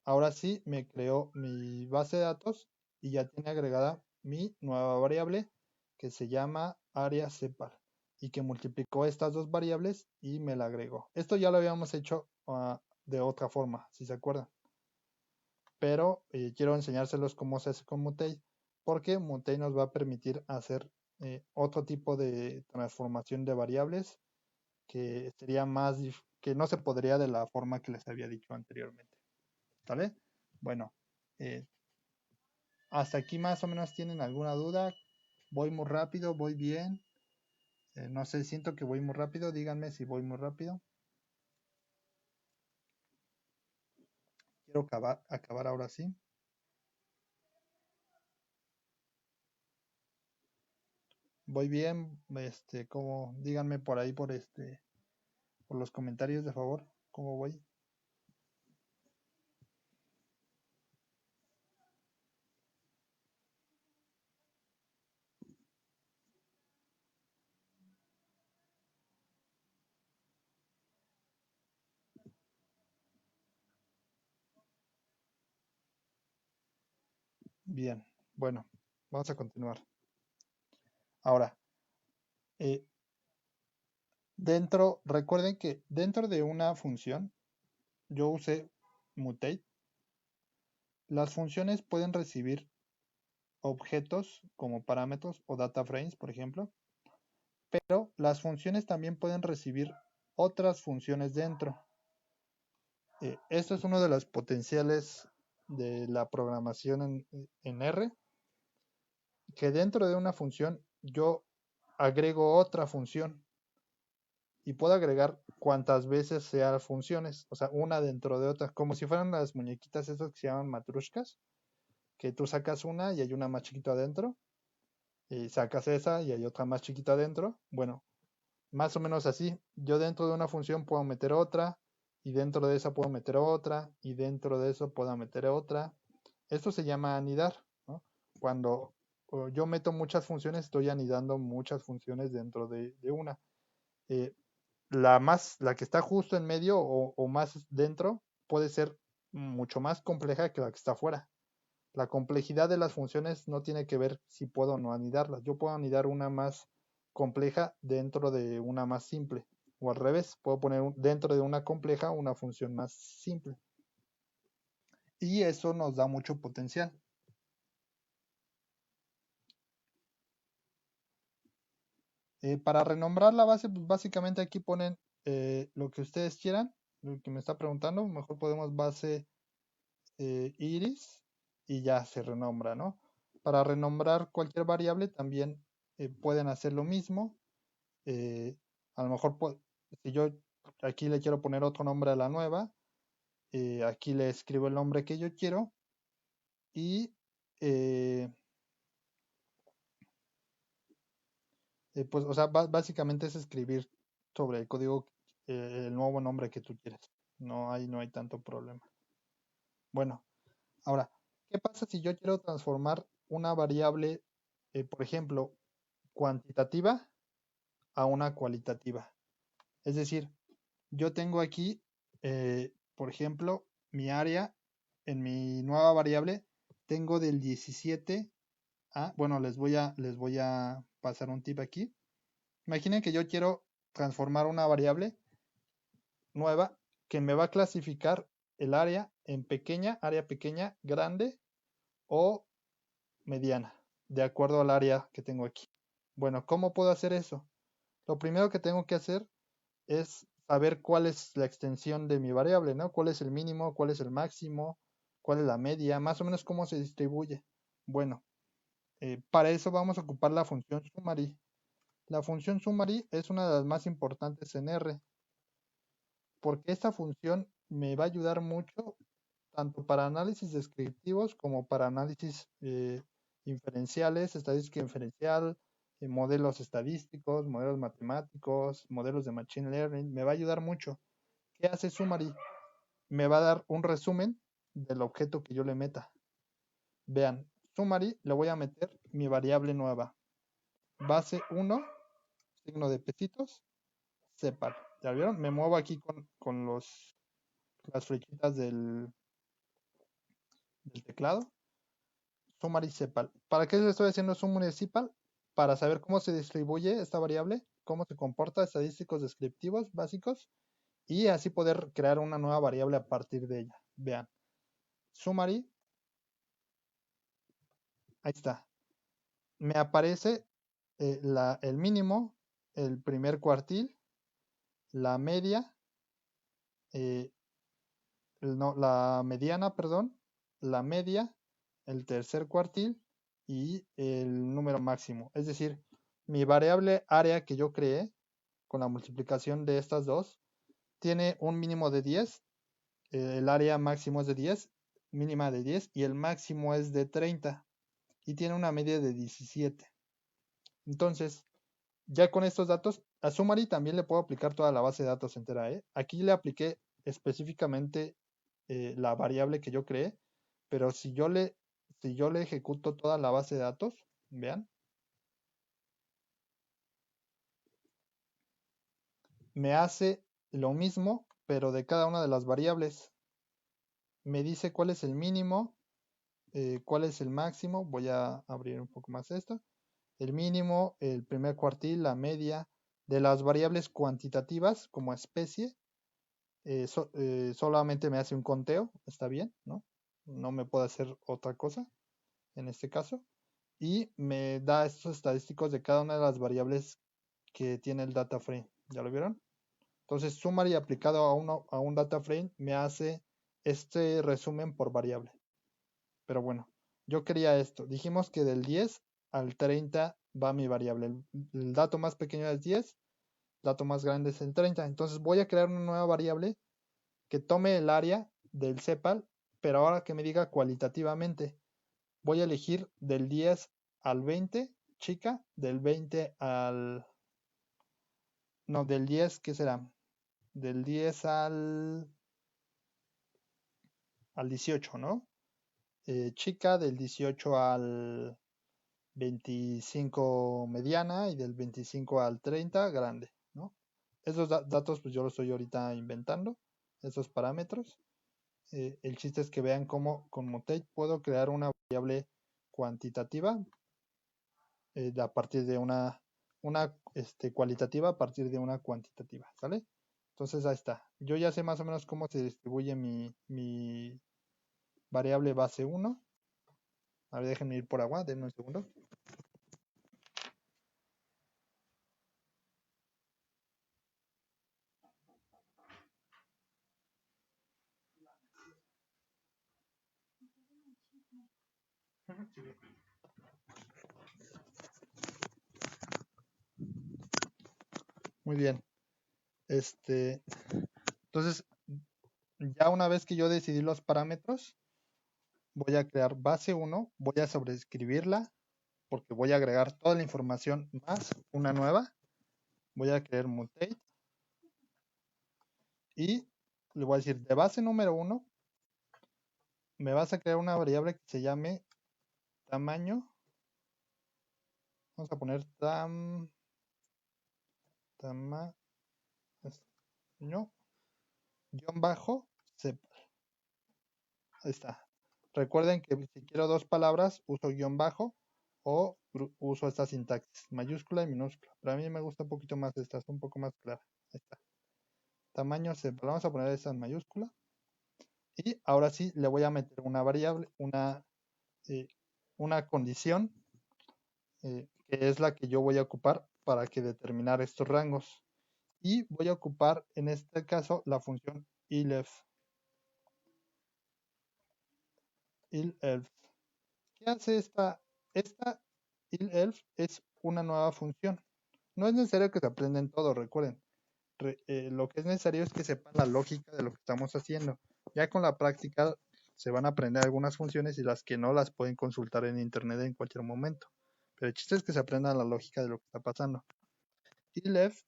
ahora sí me creó mi base de datos y ya tiene agregada mi nueva variable que se llama área cepal y que multiplicó estas dos variables y me la agregó. Esto ya lo habíamos hecho de otra forma, si se acuerdan. Pero quiero enseñárselos cómo se hace con mutate porque mutate nos va a permitir hacer otro tipo de transformación de variables que sería que no se podría de la forma que les había dicho anteriormente. ¿Vale? Bueno, eh, hasta aquí más o menos tienen alguna duda. Voy muy rápido, voy bien. No sé, siento que voy muy rápido. Díganme si voy muy rápido. Quiero acabar ahora sí. Voy bien, como díganme por ahí por los comentarios de favor, cómo voy. Bien, bueno, vamos a continuar. Ahora, eh, recuerden que dentro de una función, yo usé mutate. Las funciones pueden recibir objetos como parámetros o data frames, por ejemplo, pero las funciones también pueden recibir otras funciones dentro. Esto es uno de los potenciales de la programación en R, que dentro de una función yo agrego otra función y puedo agregar cuantas veces sean funciones, o sea, una dentro de otra, como si fueran las muñequitas esas que se llaman matrushkas, que tú sacas una y hay una más chiquita adentro, y sacas esa y hay otra más chiquita adentro. Bueno, más o menos así. Yo dentro de una función puedo meter otra, y dentro de esa puedo meter otra, y dentro de eso puedo meter otra. Esto se llama anidar, ¿no? Cuando yo meto muchas funciones, estoy anidando muchas funciones dentro de una. Eh, la que está justo en medio o más dentro puede ser mucho más compleja que la que está afuera. La complejidad de las funciones no tiene que ver si puedo o no anidarlas. Yo puedo anidar una más compleja dentro de una más simple. O al revés, puedo poner dentro de una compleja una función más simple. Y eso nos da mucho potencial. Para renombrar la base, pues básicamente aquí ponen lo que ustedes quieran. Lo que me está preguntando, mejor podemos base iris y ya se renombra, ¿no? Para renombrar cualquier variable también pueden hacer lo mismo. A lo mejor, si yo aquí le quiero poner otro nombre a la nueva, aquí le escribo el nombre que yo quiero y eh, pues, o sea, básicamente es escribir sobre el código el nuevo nombre que tú quieres. No hay tanto problema. Bueno, ahora, ¿qué pasa si yo quiero transformar una variable, por ejemplo, cuantitativa a una cualitativa? Es decir, yo tengo aquí, por ejemplo, mi área en mi nueva variable, tengo del 17 a, bueno, les voy a pasar un tip aquí. Imaginen que yo quiero transformar una variable nueva que me va a clasificar el área en pequeña, área pequeña, grande o mediana, de acuerdo al área que tengo aquí. Bueno, ¿cómo puedo hacer eso? Lo primero que tengo que hacer es saber cuál es la extensión de mi variable, ¿no? ¿Cuál es el mínimo? ¿Cuál es el máximo? ¿Cuál es la media? Más o menos cómo se distribuye. Bueno, para eso vamos a ocupar la función summary. La función summary es una de las más importantes en R, porque esta función me va a ayudar mucho tanto para análisis descriptivos como para análisis inferenciales, estadística inferencial, modelos estadísticos, modelos matemáticos, modelos de machine learning. Me va a ayudar mucho. ¿Qué hace summary? Me va a dar un resumen del objeto que yo le meta. Vean, summary le voy a meter mi variable nueva. Base 1, signo de pesitos, sepal. ¿Ya vieron? Me muevo aquí con las flechitas del teclado. Summary sepal. ¿Para qué le estoy haciendo summary sepal? Para saber cómo se distribuye esta variable, cómo se comporta, estadísticos descriptivos básicos, y así poder crear una nueva variable a partir de ella. Vean, summary, ahí está. Me aparece el mínimo, el primer cuartil, la media, eh, no, la mediana, perdón, la media, el tercer cuartil y el número máximo. Es decir, mi variable área que yo creé con la multiplicación de estas dos tiene un mínimo de 10, el área máximo es de 10, mínima de 10 y el máximo es de 30 y tiene una media de 17. Entonces, ya con estos datos, a Summary también le puedo aplicar toda la base de datos entera. Aquí le apliqué específicamente la variable que yo creé, pero si yo le ejecuto toda la base de datos, vean, me hace lo mismo, pero de cada una de las variables. Me dice cuál es el mínimo, cuál es el máximo. Voy a abrir un poco más esto. El mínimo, el primer cuartil, la media, de las variables cuantitativas como especie. Solamente me hace un conteo, está bien, ¿no? No me puede hacer otra cosa en este caso. y me da estos estadísticos de cada una de las variables que tiene el data frame. ¿Ya lo vieron? Entonces, summary aplicado a un data frame me hace este resumen por variable. Pero bueno, yo quería esto. Dijimos que del 10 al 30 va mi variable. El dato más pequeño es 10, el dato más grande es el 30. Entonces voy a crear una nueva variable que tome el área del CEPAL, pero ahora que me diga cualitativamente. Voy a elegir del 10 al 20, chica, del 20 al... No, del 10, ¿qué será? Del 10 al 18, ¿no? Chica, del 18 al 25 mediana y del 25 al 30 grande, ¿no? Esos datos pues yo los estoy ahorita inventando, esos parámetros. El chiste es que vean cómo con Mutate puedo crear una variable cuantitativa a partir de una cualitativa a partir de una cuantitativa, ¿sale? Entonces ahí está. Yo ya sé más o menos cómo se distribuye mi variable base 1. A ver, déjenme ir por agua, denme un segundo. Muy bien. Entonces, ya una vez que yo decidí los parámetros, voy a crear base 1, voy a sobreescribirla, porque voy a agregar toda la información más una nueva. Voy a crear mutate y le voy a decir de base número 1, me vas a crear una variable que se llame tamaño. Vamos a poner tamaño guión bajo CEPAL. Ahí está. Recuerden que si quiero dos palabras, uso guión bajo o uso esta sintaxis, mayúscula y minúscula. Pero a mí me gusta un poquito más esta, es un poco más clara. Ahí está. Tamaño CEPAL. Vamos a poner esta en mayúscula. Y ahora sí le voy a meter una variable, una condición, que es la que yo voy a ocupar para que determinar estos rangos. Y voy a ocupar en este caso la función elif. ¿Qué hace esta? Esta elif es una nueva función. No es necesario que se aprendan todo, recuerden. Lo que es necesario es que sepan la lógica de lo que estamos haciendo. Ya con la práctica se van a aprender algunas funciones y las que no las pueden consultar en internet en cualquier momento. Pero el chiste es que se aprendan la lógica de lo que está pasando. elif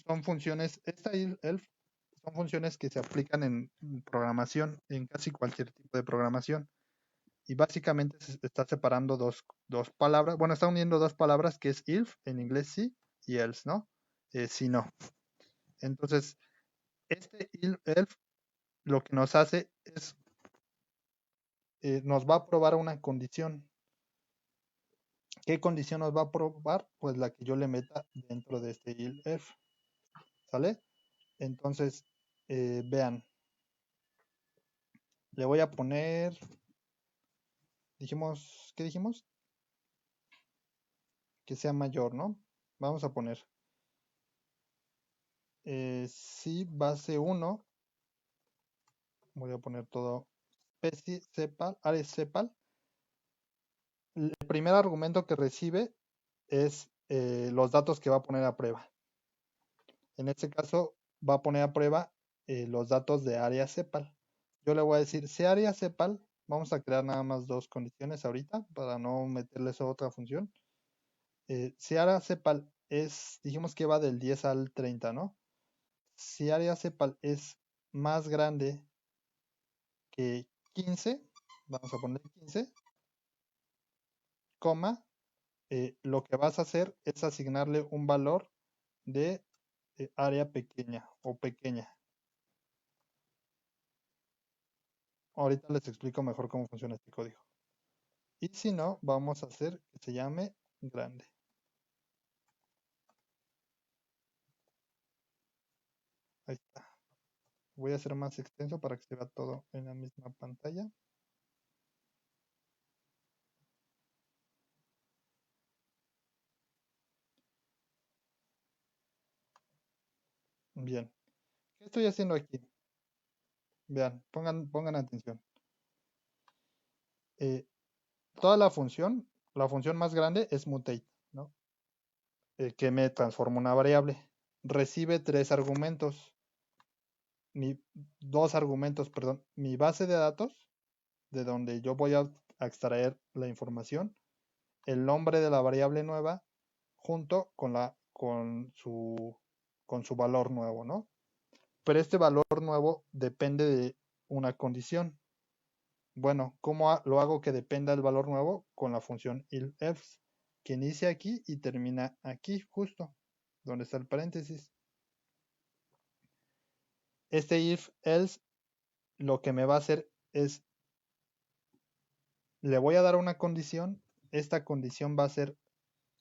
son funciones, son funciones que se aplican en programación, en casi cualquier tipo de programación. Y básicamente se está separando dos palabras, bueno, está uniendo dos palabras que es if, en inglés sí, y else, ¿no? Si no. Entonces, este if lo que nos hace es, nos va a probar una condición. ¿Qué condición nos va a probar? Pues la que yo le meta dentro de este if, ¿sale? Entonces, vean, le voy a poner, dijimos, ¿qué dijimos? Que sea mayor, ¿no? Vamos a poner, si base 1, voy a poner todo especie CEPAL, área CEPAL. El primer argumento que recibe es los datos que va a poner a prueba. En este caso va a poner a prueba los datos de área CEPAL. Yo le voy a decir, si área CEPAL, vamos a crear nada más dos condiciones ahorita para no meterles otra función. Si área CEPAL es, dijimos que va del 10 al 30, ¿no? Si área CEPAL es más grande que 15, vamos a poner 15, coma, lo que vas a hacer es asignarle un valor de área pequeña o pequeña. Ahorita les explico mejor cómo funciona este código. Y si no, vamos a hacer que se llame grande. Ahí está. Voy a hacer más extenso para que se vea todo en la misma pantalla. Bien. ¿Qué estoy haciendo aquí? Vean, pongan atención. Eh, toda la función más grande es mutate, ¿no? Que me transforma una variable. Recibe dos argumentos, perdón. Mi base de datos, de donde yo voy a extraer la información, el nombre de la variable nueva, junto con su valor nuevo, ¿no? Pero este valor nuevo depende de una condición. Bueno, ¿cómo lo hago que dependa del valor nuevo? Con la función if-else, que inicia aquí y termina aquí, justo, donde está el paréntesis. Este if-else lo que me va a hacer es, le voy a dar una condición, esta condición va a ser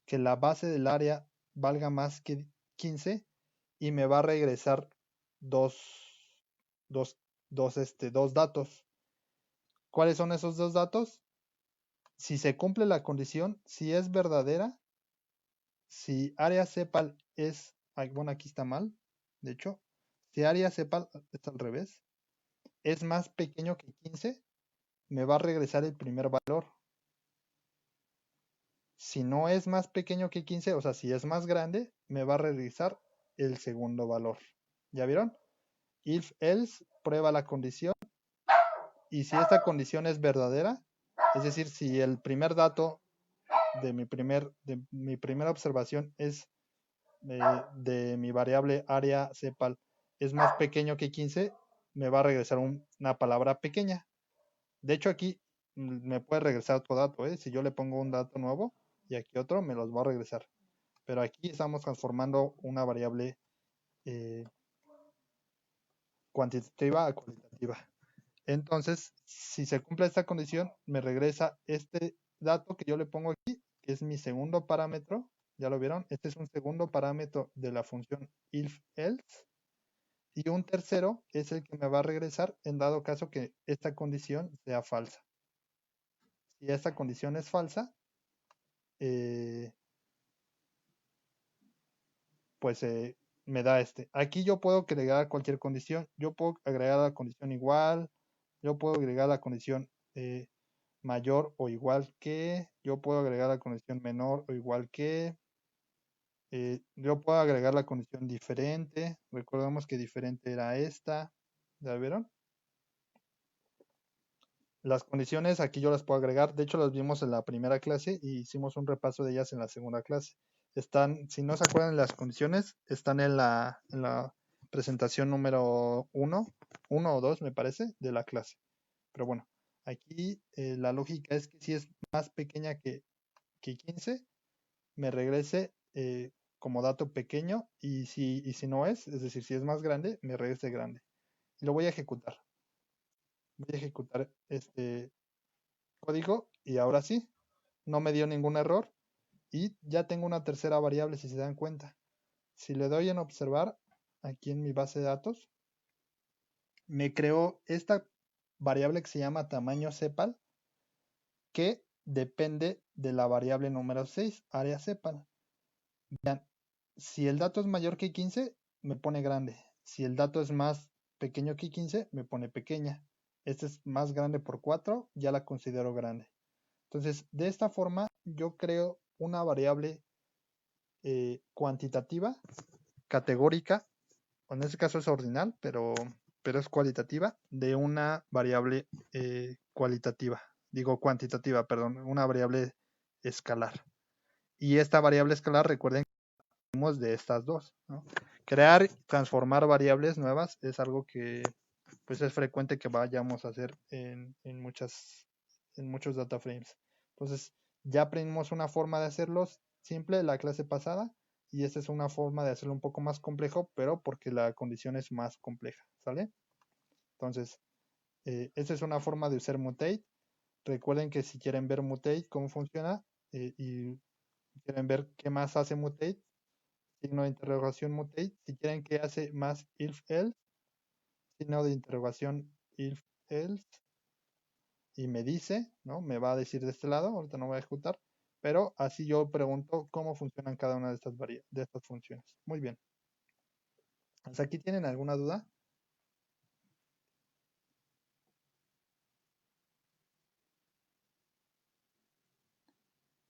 que la base del área valga más que 15 y me va a regresar dos, dos, dos datos. ¿Cuáles son esos dos datos? Si se cumple la condición, si es verdadera, si área cepal es, bueno, aquí está mal, de hecho, si área cepal es al revés, es más pequeño que 15, me va a regresar el primer valor. Si no es más pequeño que 15, o sea, si es más grande, me va a regresar el segundo valor. ¿Ya vieron? If else prueba la condición y si esta condición es verdadera, es decir, si el primer dato de mi primera observación es de mi variable área cepal es más pequeño que 15, me va a regresar una palabra pequeña. De hecho, aquí me puede regresar otro dato, ¿eh? Si yo le pongo un dato nuevo y aquí otro, me los va a regresar. Pero aquí estamos transformando una variable eh, cuantitativa a cualitativa. Entonces, si se cumple esta condición, me regresa este dato que yo le pongo aquí, que es mi segundo parámetro. ¿Ya lo vieron? Este es un segundo parámetro de la función if-else. Y un tercero es el que me va a regresar en dado caso que esta condición sea falsa. Si esta condición es falsa, pues me da este. Aquí yo puedo agregar cualquier condición. Yo puedo agregar la condición igual. Yo puedo agregar la condición mayor o igual que. Yo puedo agregar la condición menor o igual que. Yo puedo agregar la condición diferente. Recordemos que diferente era esta. ¿Ya vieron? Las condiciones aquí yo las puedo agregar. De hecho, las vimos en la primera clase y hicimos un repaso de ellas en la segunda clase. Están, si no se acuerdan de las condiciones, están en la presentación número 1 o 2 me parece, de la clase. Pero bueno, aquí la lógica es que si es más pequeña que 15, me regrese como dato pequeño y si no es decir, si es más grande, me regrese grande. Y lo voy a ejecutar. Voy a ejecutar este código y ahora sí, no me dio ningún error y ya tengo una tercera variable si se dan cuenta. Si le doy en observar aquí en mi base de datos, me creó esta variable que se llama tamaño cepal que depende de la variable número 6, área cepal. Vean, si el dato es mayor que 15, me pone grande. Si el dato es más pequeño que 15, me pone pequeña. Este es más grande por 4, ya la considero grande. Entonces, de esta forma, yo creo una variable cuantitativa, categórica, en este caso es ordinal, pero es cualitativa, de una variable cualitativa, digo cuantitativa, perdón, una variable escalar. Y esta variable escalar, recuerden que tenemos de estas dos, ¿no? Crear y transformar variables nuevas es algo que pues es frecuente que vayamos a hacer en muchos data frames. Entonces, ya aprendimos una forma de hacerlos simple la clase pasada y esta es una forma de hacerlo un poco más complejo, pero porque la condición es más compleja, ¿sale? Entonces, esta es una forma de usar mutate. Recuerden que si quieren ver mutate, cómo funciona y quieren ver qué más hace mutate, signo de interrogación mutate. Si quieren que hace más if else, signo de interrogación if else y me dice, ¿no? Me va a decir de este lado, ahorita no voy a ejecutar, pero así yo pregunto cómo funcionan cada una de estas funciones. Muy bien. ¿Hasta aquí tienen alguna duda?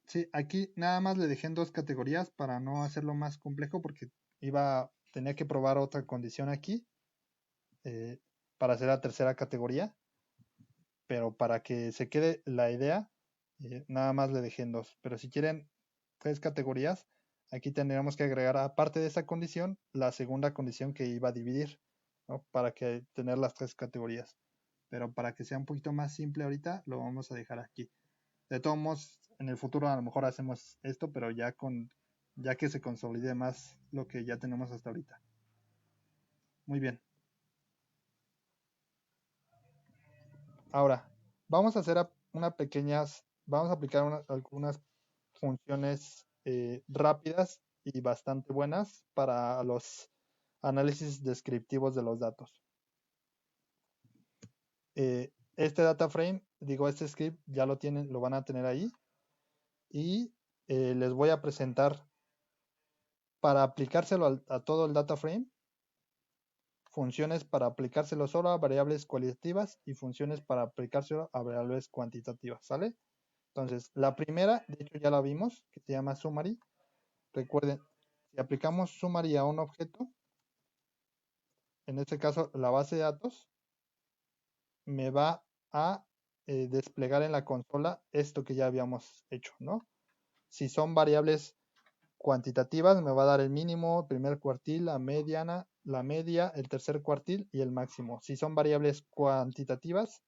Sí, aquí nada más le dejé en dos categorías para no hacerlo más complejo porque tenía que probar otra condición aquí eh, para hacer la tercera categoría, pero para que se quede la idea, nada más le dejé en dos. Pero si quieren tres categorías, aquí tendríamos que agregar, aparte de esa condición, la segunda condición que iba a dividir, ¿no? Para que tener las tres categorías. Pero para que sea un poquito más simple ahorita, lo vamos a dejar aquí. De todos modos, en el futuro a lo mejor hacemos esto, pero ya que se consolide más lo que ya tenemos hasta ahorita. Muy bien. Ahora, vamos a hacer vamos a aplicar algunas funciones rápidas y bastante buenas para los análisis descriptivos de los datos. Este data frame, este script ya lo van a tener ahí y les voy a presentar para aplicárselo a todo el data frame, funciones para aplicárselo solo a variables cualitativas y funciones para aplicárselo a variables cuantitativas, ¿sale? Entonces, la primera, de hecho ya la vimos, que se llama summary. Recuerden, si aplicamos summary a un objeto, en este caso la base de datos, me va a desplegar en la consola esto que ya habíamos hecho, ¿no? Si son variables cuantitativas, me va a dar el mínimo, el primer cuartil, la mediana, la media, el tercer cuartil y el máximo. Si son variables cualitativas,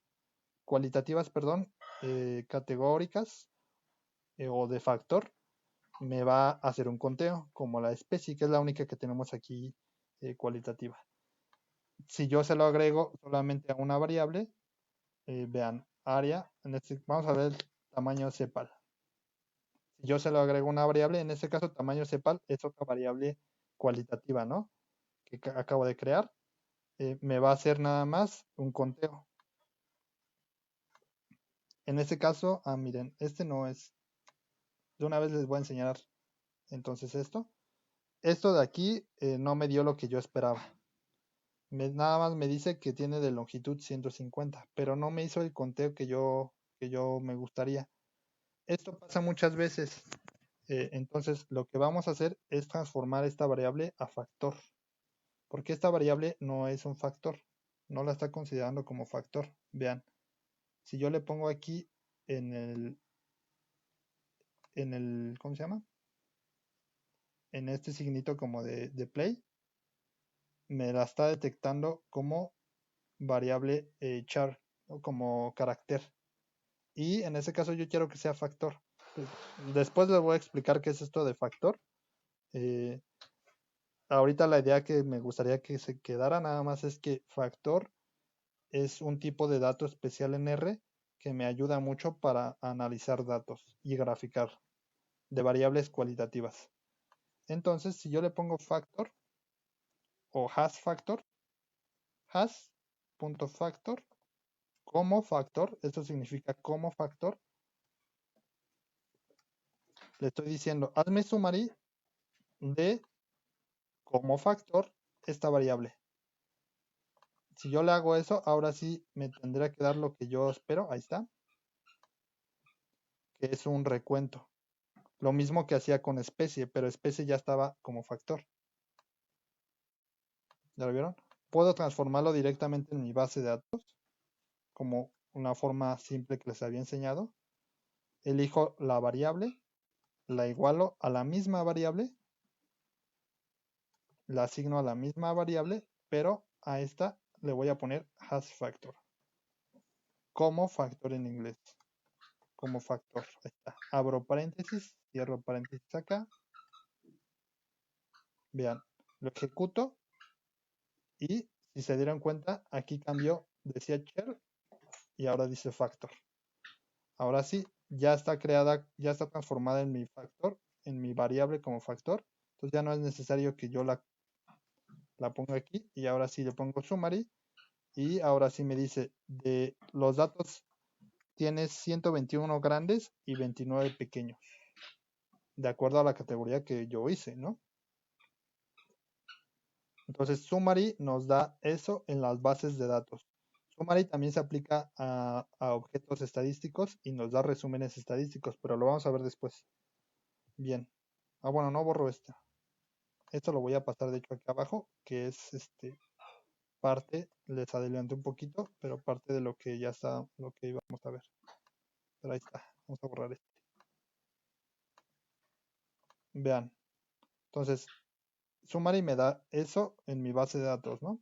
perdón, categóricas o de factor, me va a hacer un conteo, como la especie, que es la única que tenemos aquí cualitativa. Si yo se lo agrego solamente a una variable, vean, área, vamos a ver el tamaño cepal. Si yo se lo agrego a una variable, en este caso tamaño cepal es otra variable cualitativa, ¿no? Que acabo de crear. Me va a hacer nada más un conteo. En este caso, miren, este no es. De una vez les voy a enseñar entonces esto. Esto de aquí no me dio lo que yo esperaba. Nada más me dice que tiene de longitud 150, pero no me hizo el conteo que yo me gustaría. Esto pasa muchas veces. Entonces, lo que vamos a hacer es transformar esta variable a factor, porque esta variable no es un factor, no la está considerando como factor. Vean, si yo le pongo aquí en el, ¿cómo se llama? En este signito como de play, me la está detectando como variable char, o como carácter. Y en ese caso yo quiero que sea factor. Después les voy a explicar qué es esto de factor. Ahorita la idea que me gustaría que se quedara nada más es que factor es un tipo de dato especial en R que me ayuda mucho para analizar datos y graficar de variables cualitativas. Entonces, si yo le pongo factor o hasFactor, has.factor como factor, esto significa como factor, le estoy diciendo, hazme summary de como factor esta variable. Si yo le hago eso, ahora sí me tendría que dar lo que yo espero, ahí está, que es un recuento. Lo mismo que hacía con especie, pero especie ya estaba como factor. ¿Ya lo vieron? Puedo transformarlo directamente en mi base de datos, como una forma simple que les había enseñado. Elijo la variable, la igualo a la misma variable, la asigno a la misma variable, pero a esta le voy a poner hasFactor, como factor en inglés, como factor. Ahí está. Abro paréntesis, cierro paréntesis acá. Vean, lo ejecuto y si se dieron cuenta, aquí cambió, decía shell y ahora dice factor. Ahora sí, ya está creada, ya está transformada en mi factor, en mi variable como factor. Entonces ya no es necesario que yo la ponga aquí y ahora sí le pongo summary y ahora sí me dice de los datos tienes 121 grandes y 29 pequeños, de acuerdo a la categoría que yo hice, ¿no? Entonces, summary nos da eso en las bases de datos. Summary también se aplica a objetos estadísticos y nos da resúmenes estadísticos, pero lo vamos a ver después. Bien. Bueno, no borro esto. Esto lo voy a pasar de hecho aquí abajo, que es parte, les adelanté un poquito, pero parte de lo que ya está, lo que íbamos a ver. Pero ahí está, vamos a borrar este. Vean. Entonces, Summary me da eso en mi base de datos, ¿no?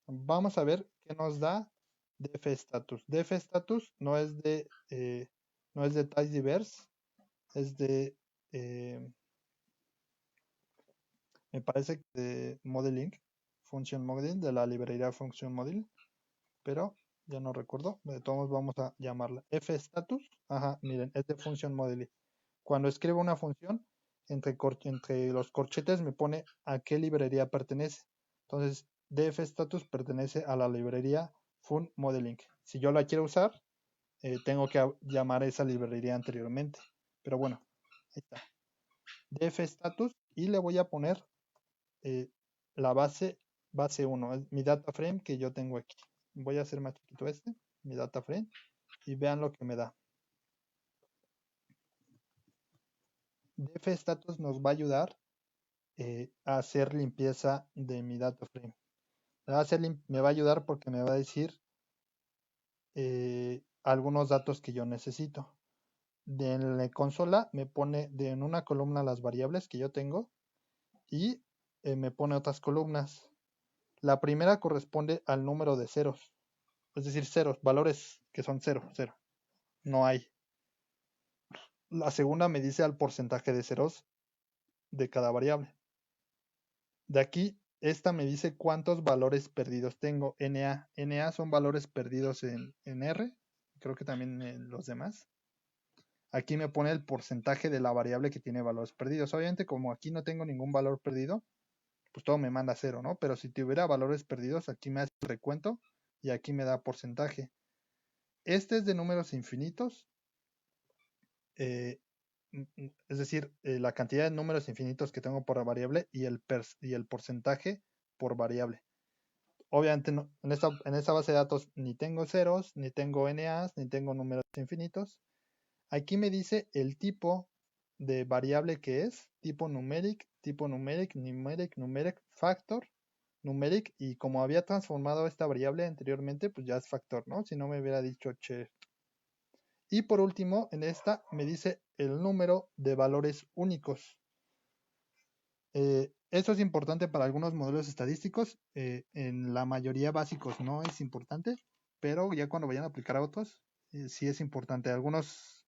Vamos a ver qué nos da dfstatus. dfstatus no es de tidyverse, es de me parece que de modeling, function modeling, de la librería function modeling, pero ya no recuerdo. De todos modos vamos a llamarla fstatus. Ajá, miren, es de function modeling. Cuando escribo una función, entre los corchetes me pone a qué librería pertenece. Entonces, dfstatus pertenece a la librería fun modeling. Si yo la quiero usar, tengo que llamar esa librería anteriormente. Pero bueno, ahí está. dfstatus y le voy a poner la base 1, es mi data frame que yo tengo aquí. Voy a hacer más chiquito mi data frame, y vean lo que me da. dfstatus nos va a ayudar a hacer limpieza de mi data frame. Me va a ayudar porque me va a decir algunos datos que yo necesito. De la consola me pone en una columna las variables que yo tengo y me pone otras columnas. La primera corresponde al número de ceros, es decir, ceros, valores que son 0, 0. No hay. La segunda me dice al porcentaje de ceros de cada variable. De aquí, esta me dice cuántos valores perdidos tengo. NA. NA son valores perdidos en R. Creo que también en los demás. Aquí me pone el porcentaje de la variable que tiene valores perdidos. Obviamente, como aquí no tengo ningún valor perdido, pues todo me manda 0, ¿no? Pero si tuviera valores perdidos, aquí me hace el recuento y aquí me da porcentaje. Este es de números infinitos. Es decir, la cantidad de números infinitos que tengo por variable y el porcentaje por variable. Obviamente no, en esta base de datos ni tengo ceros, ni tengo NAs, ni tengo números infinitos. Aquí me dice el tipo de variable que es, tipo numeric, numeric, factor, numeric, y como había transformado esta variable anteriormente, pues ya es factor, ¿no? Si no me hubiera dicho che. Y por último, en esta me dice el número de valores únicos. Eso es importante para algunos modelos estadísticos. En la mayoría básicos no es importante, pero ya cuando vayan a aplicar a otros, sí es importante. Algunos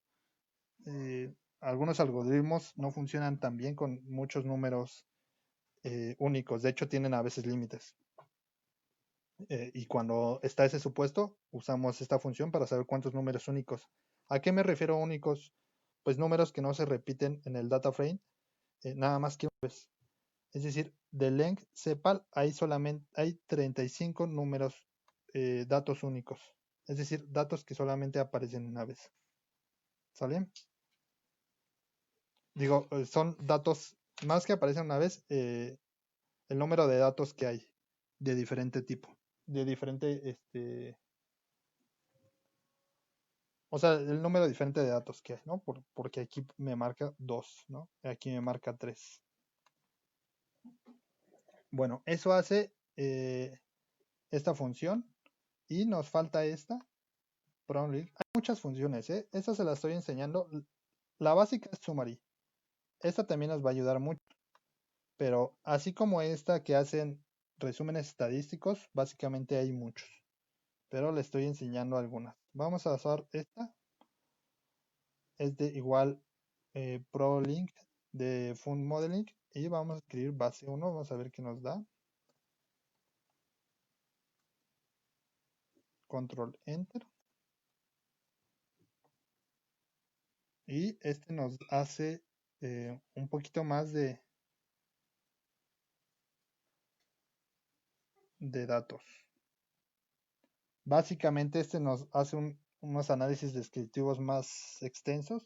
algoritmos no funcionan tan bien con muchos números únicos. De hecho, tienen a veces límites. Y cuando está ese supuesto, usamos esta función para saber cuántos números únicos. ¿A qué me refiero únicos? Pues números que no se repiten en el data frame, nada más que una vez. Es decir, de length sepal hay 35 números, datos únicos. Es decir, datos que solamente aparecen una vez. ¿Sale? Digo, son datos más que aparecen una vez, el número de datos que hay de diferente tipo, de diferente, o sea, el número diferente de datos que hay, ¿no? Porque aquí me marca 2, ¿no? Aquí me marca 3. Bueno, eso hace esta función y nos falta esta. Hay muchas funciones, ¿eh? Esta se la estoy enseñando. La básica es summary. Esta también nos va a ayudar mucho. Pero así como esta que hacen resúmenes estadísticos, básicamente hay muchos. Pero le estoy enseñando algunas. Vamos a usar esta. Es de igual ProLink de Fund Modeling. Y vamos a escribir base 1. Vamos a ver qué nos da. Control Enter. Y este nos hace un poquito más de datos. Básicamente este nos hace unos análisis descriptivos más extensos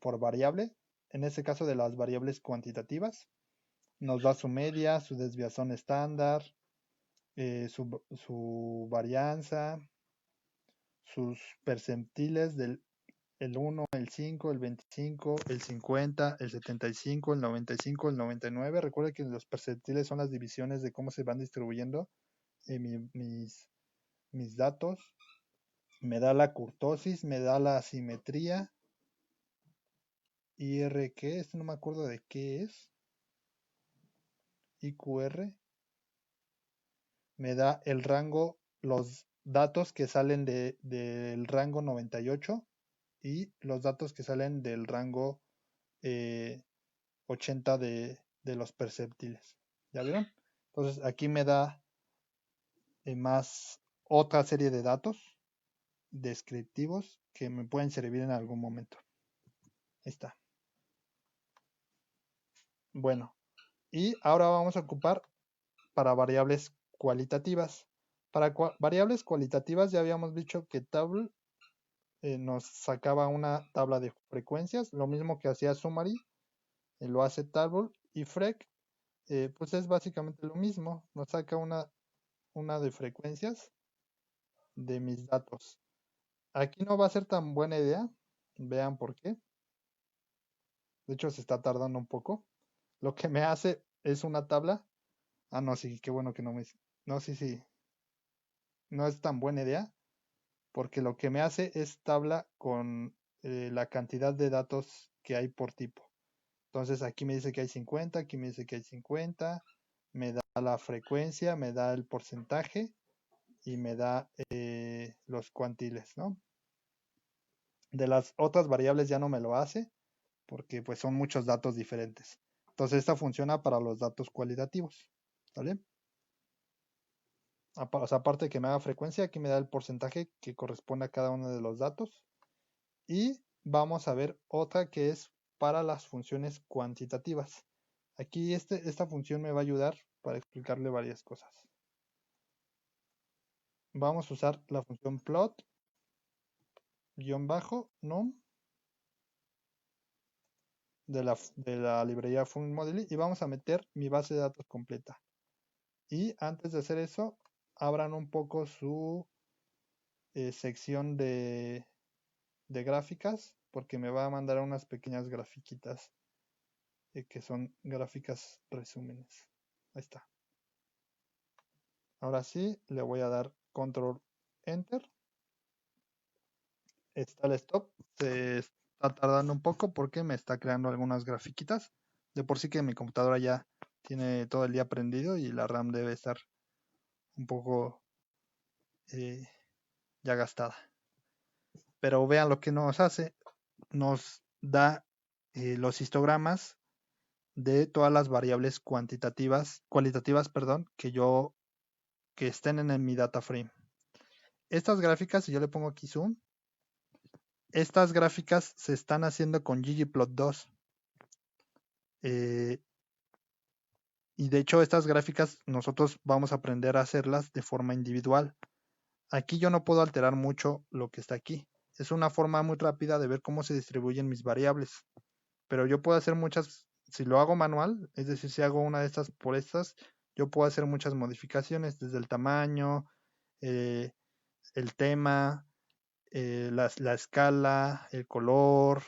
por variable, en este caso de las variables cuantitativas. Nos da su media, su desviación estándar, su varianza, sus percentiles del el 1, el 5, el 25, el 50, el 75, el 95, el 99. Recuerda que los percentiles son las divisiones de cómo se van distribuyendo mis datos. Me da la curtosis, me da la asimetría. IR, ¿qué? Esto no me acuerdo de qué es. IQR. Me da el rango, los datos que salen del rango 98 y los datos que salen del rango 80 de los perceptiles. ¿Ya vieron? Entonces aquí me da más otra serie de datos descriptivos que me pueden servir en algún momento. Ahí está. Bueno, y ahora vamos a ocupar para variables cualitativas. Para variables cualitativas ya habíamos dicho que Table nos sacaba una tabla de frecuencias, lo mismo que hacía Summary, lo hace Table, y Frec pues es básicamente lo mismo, nos saca una de frecuencias de mis datos. Aquí no va a ser tan buena idea, vean por qué. De hecho se está tardando un poco. Lo que me hace es una tabla. Ah, no, sí, qué bueno que no me... No, sí, sí. No es tan buena idea, porque lo que me hace es tabla con la cantidad de datos que hay por tipo. Entonces aquí me dice que hay 50, aquí me dice que hay 50, me da la frecuencia, me da el porcentaje y me da los cuantiles, ¿no? De las otras variables ya no me lo hace porque pues son muchos datos diferentes. Entonces esta funciona para los datos cualitativos, ¿vale? O sea, aparte de que me haga frecuencia, aquí me da el porcentaje que corresponde a cada uno de los datos. Y vamos a ver otra que es para las funciones cuantitativas. Aquí esta función me va a ayudar para explicarle varias cosas. Vamos a usar la función plot -num de la librería FuncModel y vamos a meter mi base de datos completa. Y antes de hacer eso, abran un poco su sección de gráficas porque me va a mandar unas pequeñas grafiquitas que son gráficas resúmenes. Ahí está. Ahora sí, le voy a dar control enter. Está el stop. Se está tardando un poco porque me está creando algunas grafiquitas. De por sí que mi computadora ya tiene todo el día prendido y la RAM debe estar un poco ya gastada. Pero vean lo que nos hace. Nos da los histogramas de todas las variables cualitativas, perdón, que estén en mi data frame. Estas gráficas, si yo le pongo aquí zoom, estas gráficas se están haciendo con ggplot2. Y de hecho estas gráficas nosotros vamos a aprender a hacerlas de forma individual. Aquí yo no puedo alterar mucho lo que está aquí. Es una forma muy rápida de ver cómo se distribuyen mis variables. Pero yo puedo hacer muchas, si lo hago manual, es decir, si hago una de estas por estas, yo puedo hacer muchas modificaciones desde el tamaño, el tema, la escala, el color,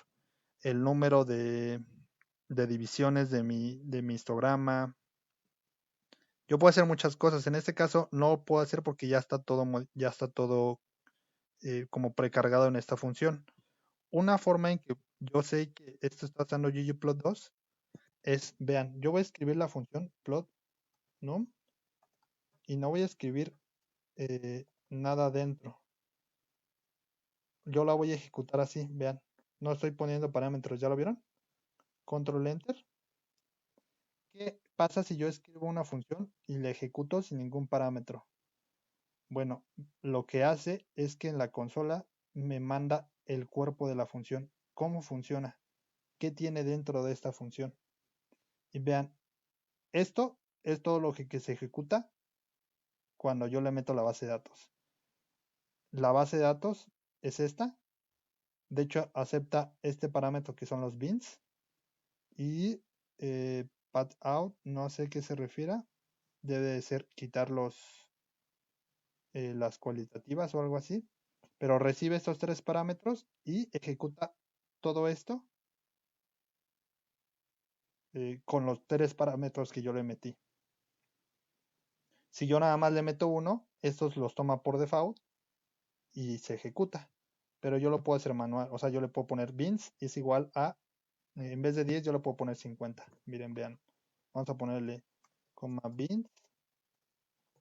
el número de divisiones de mi histograma. Yo puedo hacer muchas cosas. En este caso no puedo hacer porque ya está todo como precargado en esta función. Una forma en que yo sé que esto está usando ggplot2 es, vean, yo voy a escribir la función plot num y no voy a escribir nada dentro. Yo la voy a ejecutar así, vean. No estoy poniendo parámetros, ¿ya lo vieron? Control enter. ¿Qué pasa si yo escribo una función y la ejecuto sin ningún parámetro? Bueno, lo que hace es que en la consola me manda el cuerpo de la función. ¿Cómo funciona? ¿Qué tiene dentro de esta función? Y vean, esto es todo lo que se ejecuta cuando yo le meto la base de datos. La base de datos es esta. De hecho, acepta este parámetro que son los bins. Y Pad out, no sé qué se refiera. Debe de ser quitar las cualitativas o algo así. Pero recibe estos tres parámetros y ejecuta todo esto con los tres parámetros que yo le metí. Si yo nada más le meto uno, estos los toma por default y se ejecuta. Pero yo lo puedo hacer manual, o sea, yo le puedo poner beans es igual a, en vez de 10 yo le puedo poner 50. Miren, vean, vamos a ponerle coma beans.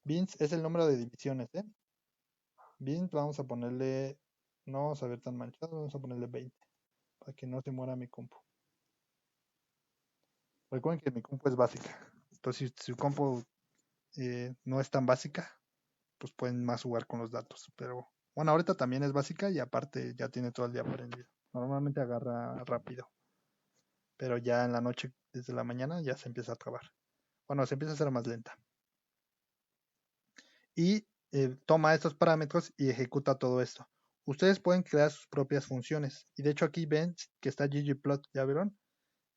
Beans es el número de divisiones, ¿eh? Beans vamos a ponerle, no vamos a ver tan manchado, vamos a ponerle 20 para que no se muera mi compu. Recuerden que mi compu es básica, entonces si su compu no es tan básica, pues pueden más jugar con los datos. Pero bueno, ahorita también es básica y aparte ya tiene todo el día aprendido. Normalmente agarra rápido, pero ya en la noche, desde la mañana, ya se empieza a trabar. Bueno, se empieza a hacer más lenta. Y toma estos parámetros y ejecuta todo esto. Ustedes pueden crear sus propias funciones. Y de hecho aquí ven que está ggplot, ¿ya vieron?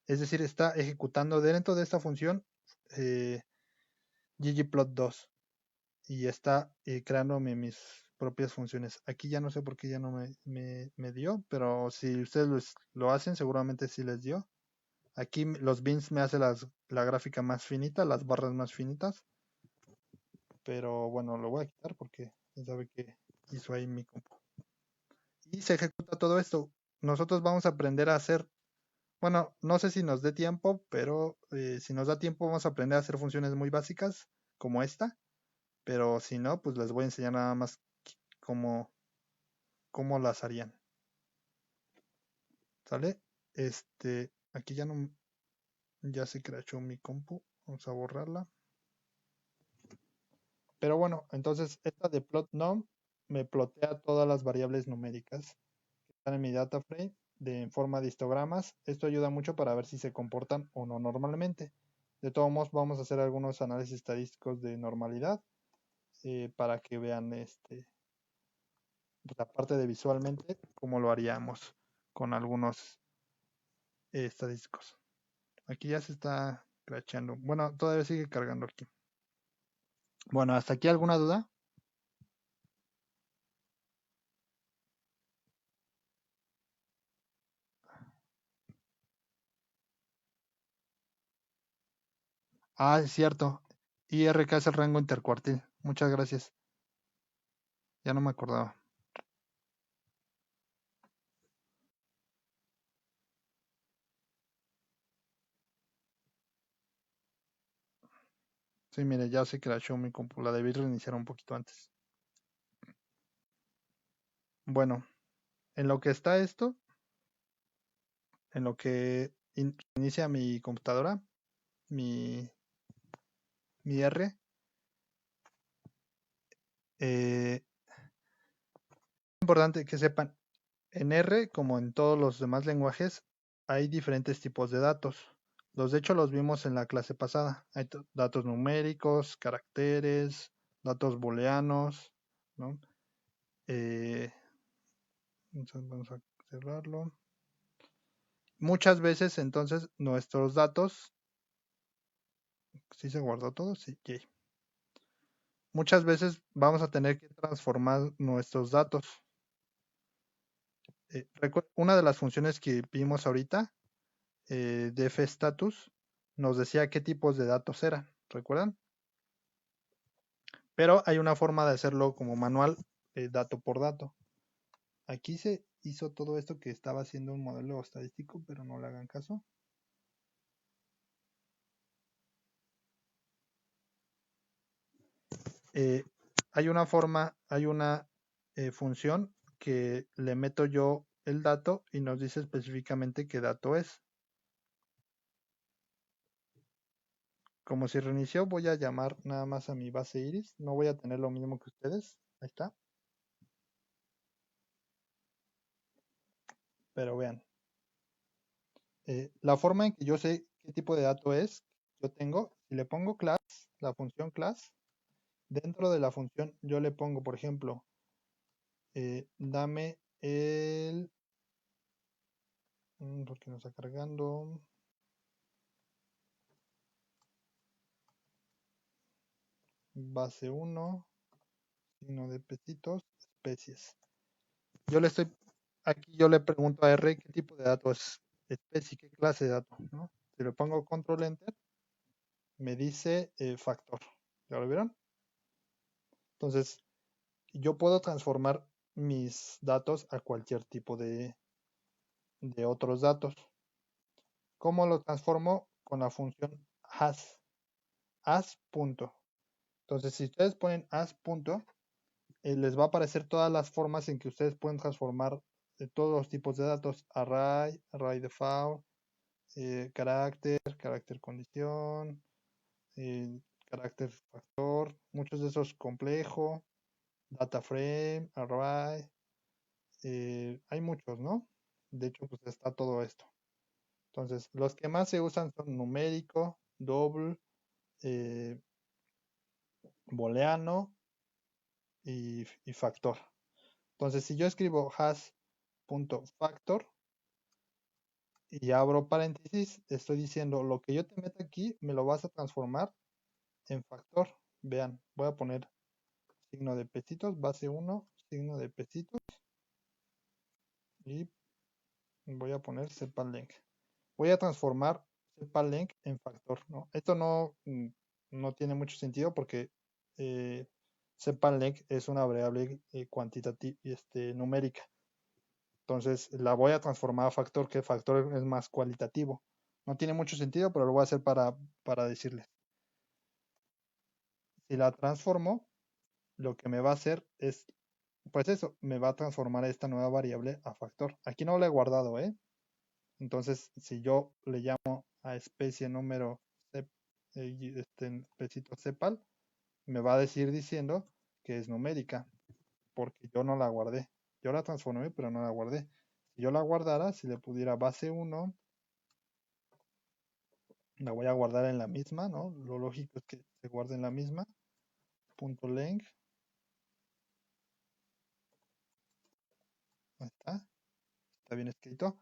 Es decir, está ejecutando dentro de esta función ggplot2 y está creándome mis propias funciones. Aquí ya no sé por qué ya no me dio, pero si ustedes lo hacen, seguramente sí les dio. Aquí los bins me hace la gráfica más finita, las barras más finitas. Pero bueno, lo voy a quitar porque ya sabe que hizo ahí mi compu. Y se ejecuta todo esto. Nosotros vamos a aprender a hacer, bueno, no sé si nos dé tiempo, pero si nos da tiempo vamos a aprender a hacer funciones muy básicas como esta. Pero si no, pues les voy a enseñar nada más cómo las harían. ¿Sale? Aquí ya no, ya se crashó mi compu. Vamos a borrarla. Pero bueno, entonces esta de plot num me plotea todas las variables numéricas que están en mi data frame en forma de histogramas. Esto ayuda mucho para ver si se comportan o no normalmente. De todos modos, vamos a hacer algunos análisis estadísticos de normalidad para que vean pues, aparte de visualmente cómo lo haríamos con algunos estadísticos. Aquí ya se está crashando. Bueno, todavía sigue cargando aquí. Bueno, ¿hasta aquí alguna duda? Ah, es cierto. IRK es el rango intercuartil. Muchas gracias. Ya no me acordaba. Sí, mire, ya se crashó mi compu. La debí reiniciar un poquito antes. Bueno, en lo que está esto, en lo que inicia mi computadora, mi R, es importante que sepan, en R, como en todos los demás lenguajes, hay diferentes tipos de datos. De hecho, los vimos en la clase pasada. Hay datos numéricos, caracteres, datos booleanos, ¿no? Vamos a cerrarlo. Muchas veces, entonces, nuestros datos, ¿sí se guardó todo? Sí, okay. Muchas veces vamos a tener que transformar nuestros datos. Una de las funciones que vimos ahorita, dfstatus, nos decía qué tipos de datos eran, ¿recuerdan? Pero hay una forma de hacerlo como manual, dato por dato. Aquí se hizo todo esto que estaba haciendo un modelo estadístico, pero no le hagan caso. Hay una forma, hay una función que le meto yo el dato y nos dice específicamente qué dato es. Como si reinició, voy a llamar nada más a mi base iris. No voy a tener lo mismo que ustedes. Ahí está. Pero vean. La forma en que yo sé qué tipo de dato es, yo tengo, si le pongo class, la función class, dentro de la función yo le pongo, por ejemplo, dame el... porque no está cargando. base 1, signo de pesitos, especies. Yo le estoy, aquí yo le pregunto a R qué tipo de dato es especie, qué clase de dato, ¿no? Si le pongo control enter, me dice factor. ¿Ya lo vieron? Entonces, yo puedo transformar mis datos a cualquier tipo de otros datos. ¿Cómo lo transformo? Con la función as. As punto. Entonces, si ustedes ponen as punto, les va a aparecer todas las formas en que ustedes pueden transformar todos los tipos de datos. Array, array default, carácter, carácter condición, carácter factor, muchos de esos complejo, data frame, array, hay muchos, ¿no? De hecho, pues está todo esto. Entonces, los que más se usan son numérico, double, eh, booleano y factor. Entonces, si yo escribo hash.factor y abro paréntesis, estoy diciendo lo que yo te meta aquí me lo vas a transformar en factor. Vean, voy a poner signo de pesitos, base 1, signo de pesitos y voy a poner sepalength. Voy a transformar sepalength en factor, ¿no? Esto no tiene mucho sentido porque sepalength es una variable cuantitativa, numérica. Entonces la voy a transformar a factor, que factor es más cualitativo. No tiene mucho sentido, pero lo voy a hacer para decirles. Si la transformo, lo que me va a hacer es, pues eso, me va a transformar esta nueva variable a factor. Aquí no la he guardado, ¿eh? Entonces, si yo le llamo a especie número pesito sepal, me va a decir diciendo que es numérica, porque yo no la guardé. Yo la transformé, pero no la guardé. Si yo la guardara, si le pudiera base 1, la voy a guardar en la misma, ¿no? Lo lógico es que se guarde en la misma. Punto length. Ahí está. Está bien escrito.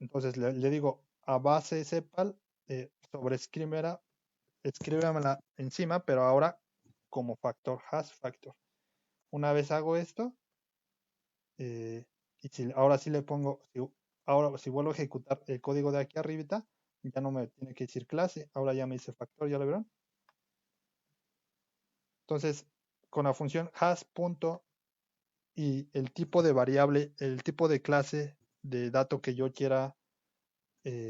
Entonces le digo a base sepal sobre escríbemela encima, pero ahora como factor, hash factor. Una vez hago esto, y ahora sí le pongo, ahora si vuelvo a ejecutar el código de aquí arribita, ya no me tiene que decir clase, ahora ya me dice factor, ¿ya lo vieron? Entonces, con la función hash punto y el tipo de variable, el tipo de clase de dato que yo quiera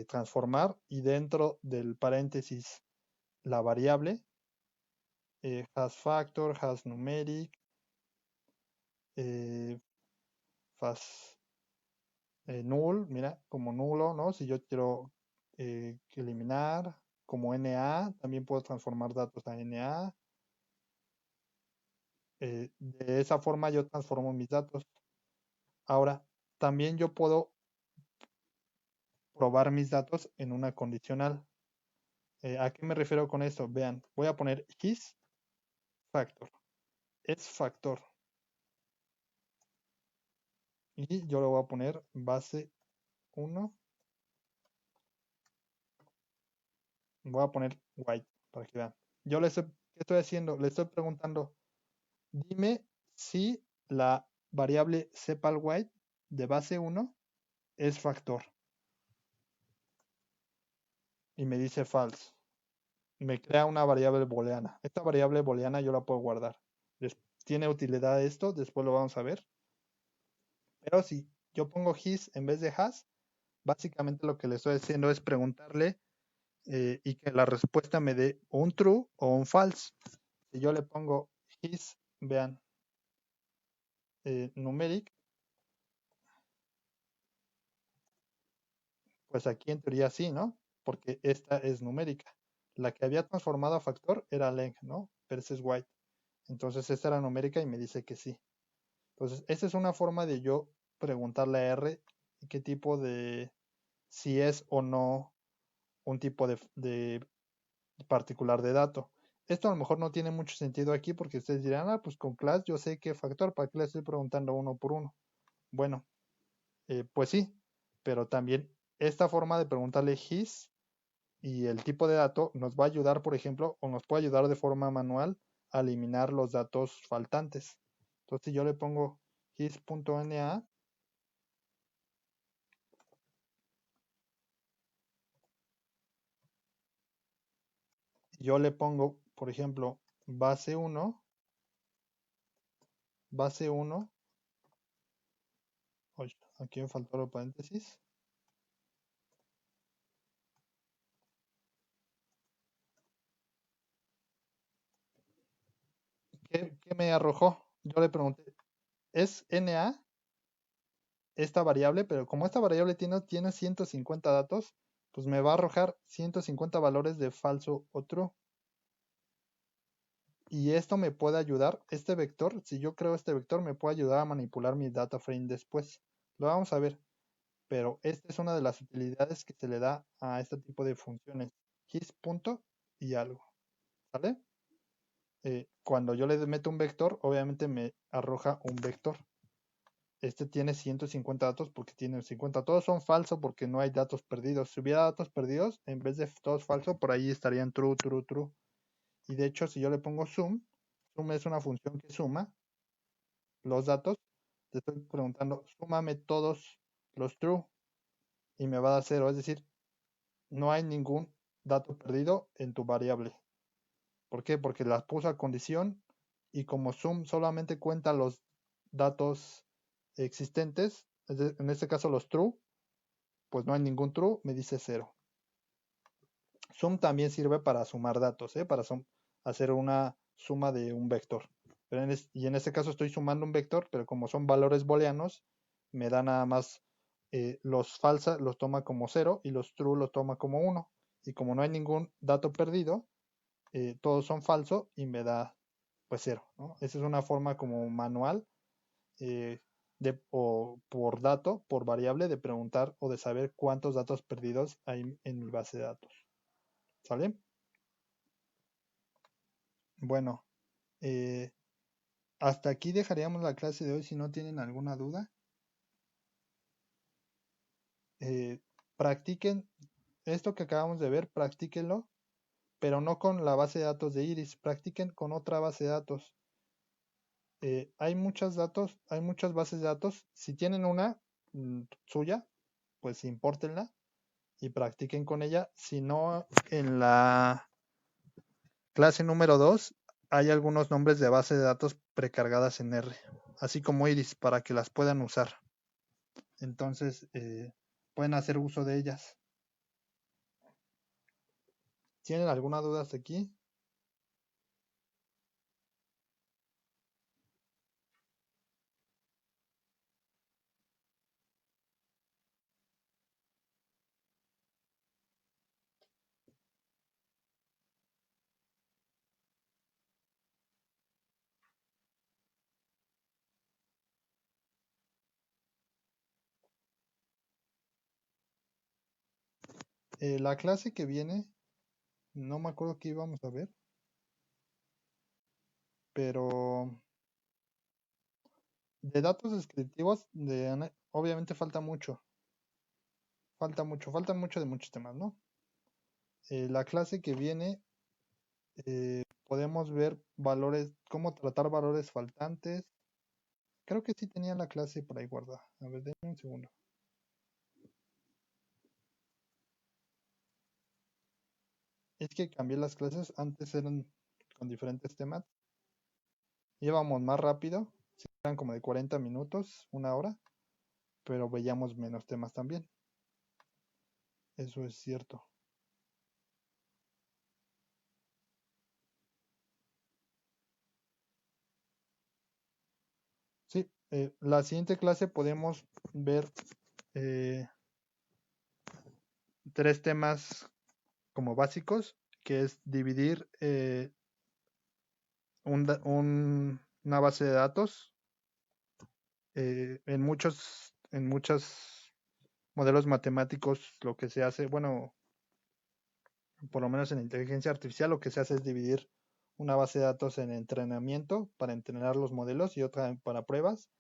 transformar y dentro del paréntesis la variable, hash factor, hash numeric, hash null, mira, como nulo, ¿no? Si yo quiero eliminar, como NA, también puedo transformar datos a NA. De esa forma yo transformo mis datos. Ahora, también yo puedo probar mis datos en una condicional. ¿A qué me refiero con esto? Vean, voy a poner his factor. Es factor. Y yo le voy a poner base 1. Voy a poner white para que vean. Yo ¿qué estoy haciendo? Le estoy preguntando, dime si la variable sepal white de base 1 es factor. Y me dice false. Me crea una variable booleana. Esta variable booleana yo la puedo guardar. ¿Tiene utilidad esto? Después lo vamos a ver. Pero si yo pongo his en vez de has, básicamente lo que le estoy haciendo es preguntarle y que la respuesta me dé un true o un false. Si yo le pongo his, vean, numeric, pues aquí en teoría sí, ¿no? Porque esta es numérica. La que había transformado a factor era length, ¿no? Pero ese es white. Entonces esta era numérica y me dice que sí. Entonces, esa es una forma de yo preguntarle a R qué tipo de, si es o no un tipo de particular de dato. Esto a lo mejor no tiene mucho sentido aquí porque ustedes dirán, pues con class yo sé qué factor, ¿para qué le estoy preguntando uno por uno? Bueno, pues sí, pero también esta forma de preguntarle his y el tipo de dato nos va a ayudar, por ejemplo, o nos puede ayudar de forma manual a eliminar los datos faltantes. Entonces, si yo le pongo his.na, yo le pongo, por ejemplo, base 1, aquí me faltó el paréntesis. ¿Qué me arrojó? Yo le pregunté, ¿es NA esta variable? Pero como esta variable tiene 150 datos, pues me va a arrojar 150 valores de falso o true. Y esto me puede ayudar, este vector, si yo creo este vector, me puede ayudar a manipular mi data frame después. Lo vamos a ver, pero esta es una de las utilidades que se le da a este tipo de funciones. His punto y algo, ¿sale? Cuando yo le meto un vector, obviamente me arroja un vector. Este tiene 150 datos porque tiene 50. Todos son falsos porque no hay datos perdidos. Si hubiera datos perdidos, en vez de todos falsos, por ahí estarían true, true, true. Y de hecho, si yo le pongo sum es una función que suma los datos. Te estoy preguntando, súmame todos los true y me va a dar 0. Es decir, no hay ningún dato perdido en tu variable. ¿Por qué? Porque las puso a condición y como sum solamente cuenta los datos existentes, en este caso los true, pues no hay ningún true, me dice 0. Sum también sirve para sumar datos, para hacer una suma de un vector. Y en este caso estoy sumando un vector, pero como son valores booleanos, me da nada más los falsa los toma como 0 y los true los toma como 1. Y como no hay ningún dato perdido, todos son falsos y me da pues 0, ¿no? Esa es una forma como manual eh, o por dato, por variable, de preguntar o de saber cuántos datos perdidos hay en mi base de datos. ¿Sale? Bueno, eh, hasta aquí dejaríamos la clase de hoy si no tienen alguna duda. Eh, Practiquen esto que acabamos de ver, practíquenlo, pero no con la base de datos de Iris, practiquen con otra base de datos. Hay muchos datos, hay muchas bases de datos. Si tienen una suya, pues impórtenla y practiquen con ella. Si no, en la clase número 2 hay algunos nombres de base de datos precargadas en R, así como Iris, para que las puedan usar. Entonces, pueden hacer uso de ellas. ¿Tienen alguna duda hasta aquí? La clase que viene, no me acuerdo qué íbamos a ver, pero de datos descriptivos, obviamente faltan mucho de muchos temas, ¿no? La clase que viene podemos ver valores, cómo tratar valores faltantes. Creo que sí tenía la clase por ahí guardada. A ver, denme un segundo. Es que cambié las clases, antes eran con diferentes temas. Íbamos más rápido, eran como de 40 minutos, una hora, pero veíamos menos temas también. Eso es cierto. Sí, la siguiente clase podemos ver eh, 3 temas como básicos, que es dividir una base de datos en muchos modelos matemáticos. Lo que se hace, bueno, por lo menos en inteligencia artificial, lo que se hace es dividir una base de datos en entrenamiento para entrenar los modelos y otra para pruebas,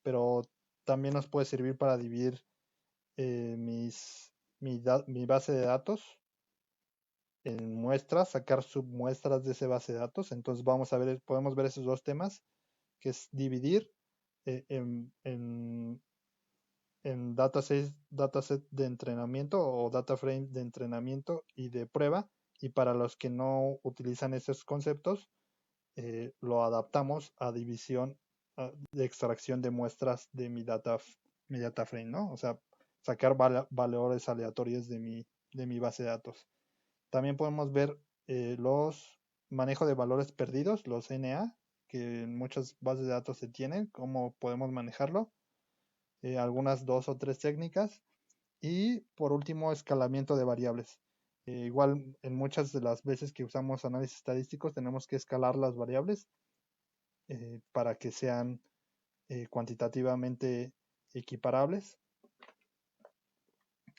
pero también nos puede servir para dividir mi base de datos en muestras, sacar submuestras de esa base de datos. Entonces vamos a ver, podemos ver esos dos temas, que es dividir en dataset de entrenamiento o data frame de entrenamiento y de prueba. Y para los que no utilizan esos conceptos, lo adaptamos a división de extracción de muestras de mi data frame, ¿no? O sea, sacar valores aleatorios de mi base de datos. También podemos ver los manejo de valores perdidos, los NA, que en muchas bases de datos se tienen, cómo podemos manejarlo, algunas dos o tres técnicas. Y por último, escalamiento de variables. Igual en muchas de las veces que usamos análisis estadísticos tenemos que escalar las variables para que sean cuantitativamente equiparables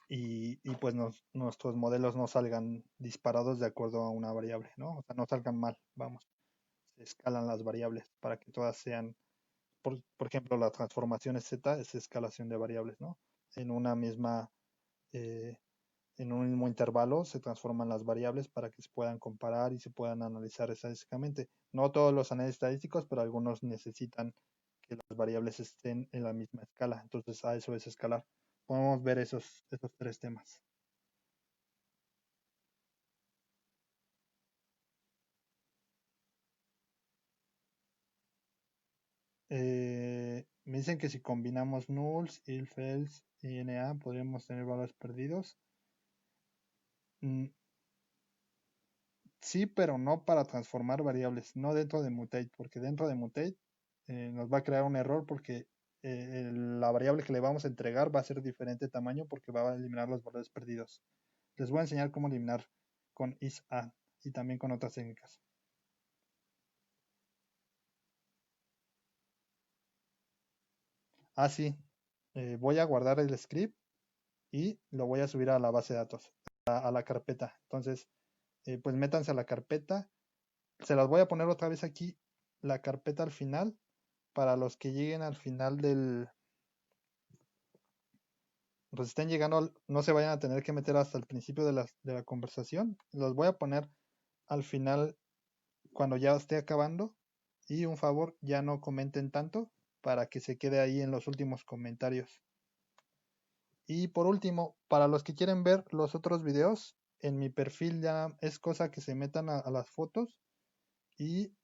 y pues nuestros modelos no salgan disparados de acuerdo a una variable, ¿no? O sea, no salgan mal, vamos. Se escalan las variables para que todas sean, por ejemplo, la transformación Z es escalación de variables, ¿no? En una misma, eh, en un mismo intervalo se transforman las variables para que se puedan comparar y se puedan analizar estadísticamente. No todos los análisis estadísticos, pero algunos necesitan que las variables estén en la misma escala. Entonces a eso es escalar. Podemos ver esos tres temas. Me dicen que si combinamos nulls, if, else y NA podríamos tener valores perdidos. Mm, sí, pero no para transformar variables, no dentro de mutate, porque dentro de mutate nos va a crear un error porque la variable que le vamos a entregar va a ser diferente tamaño porque va a eliminar los valores perdidos. Les voy a enseñar cómo eliminar con is-add y también con otras técnicas. Ah, sí, voy a guardar el script y lo voy a subir a la base de datos, a la carpeta. Entonces, pues métanse a la carpeta. Se las voy a poner otra vez aquí, la carpeta al final, para los que lleguen al final pues estén llegando, no se vayan a tener que meter hasta el principio de la conversación. Los voy a poner al final cuando ya esté acabando. Y un favor, ya no comenten tanto para que se quede ahí en los últimos comentarios. Y por último, para los que quieren ver los otros videos, en mi perfil ya es cosa que se metan a las fotos y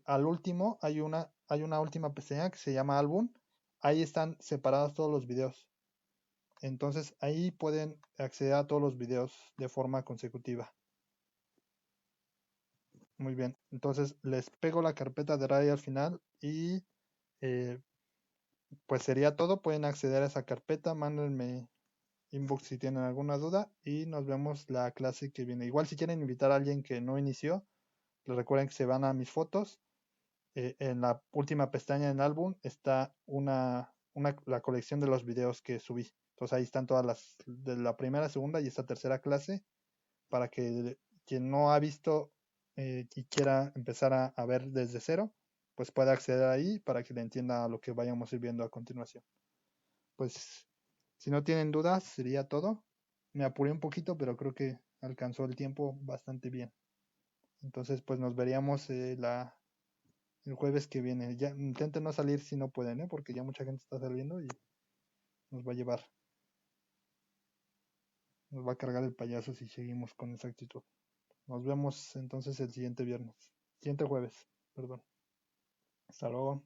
al último hay una última pestaña que se llama álbum. Ahí están separados todos los videos. Entonces ahí pueden acceder a todos los videos de forma consecutiva. Muy bien. Entonces les pego la carpeta de RAI al final y eh, pues sería todo. Pueden acceder a esa carpeta. Mándenme inbox si tienen alguna duda y nos vemos la clase que viene. Igual si quieren invitar a alguien que no inició, les recuerden que se van a mis fotos. En la última pestaña en álbum está la colección de los videos que subí. Entonces ahí están todas las de la primera, segunda y esta tercera clase para que quien no ha visto y quiera empezar a ver desde cero, pues pueda acceder ahí para que le entienda a lo que vayamos a ir viendo a continuación. Pues si no tienen dudas, sería todo. Me apuré un poquito, pero creo que alcanzó el tiempo bastante bien. Entonces, pues nos veríamos el jueves que viene. Ya intenten no salir si no pueden, ¿eh? Porque ya mucha gente está saliendo y nos va a llevar, nos va a cargar el payaso si seguimos con esa actitud. Nos vemos entonces el siguiente viernes, siguiente jueves, perdón. Hasta luego.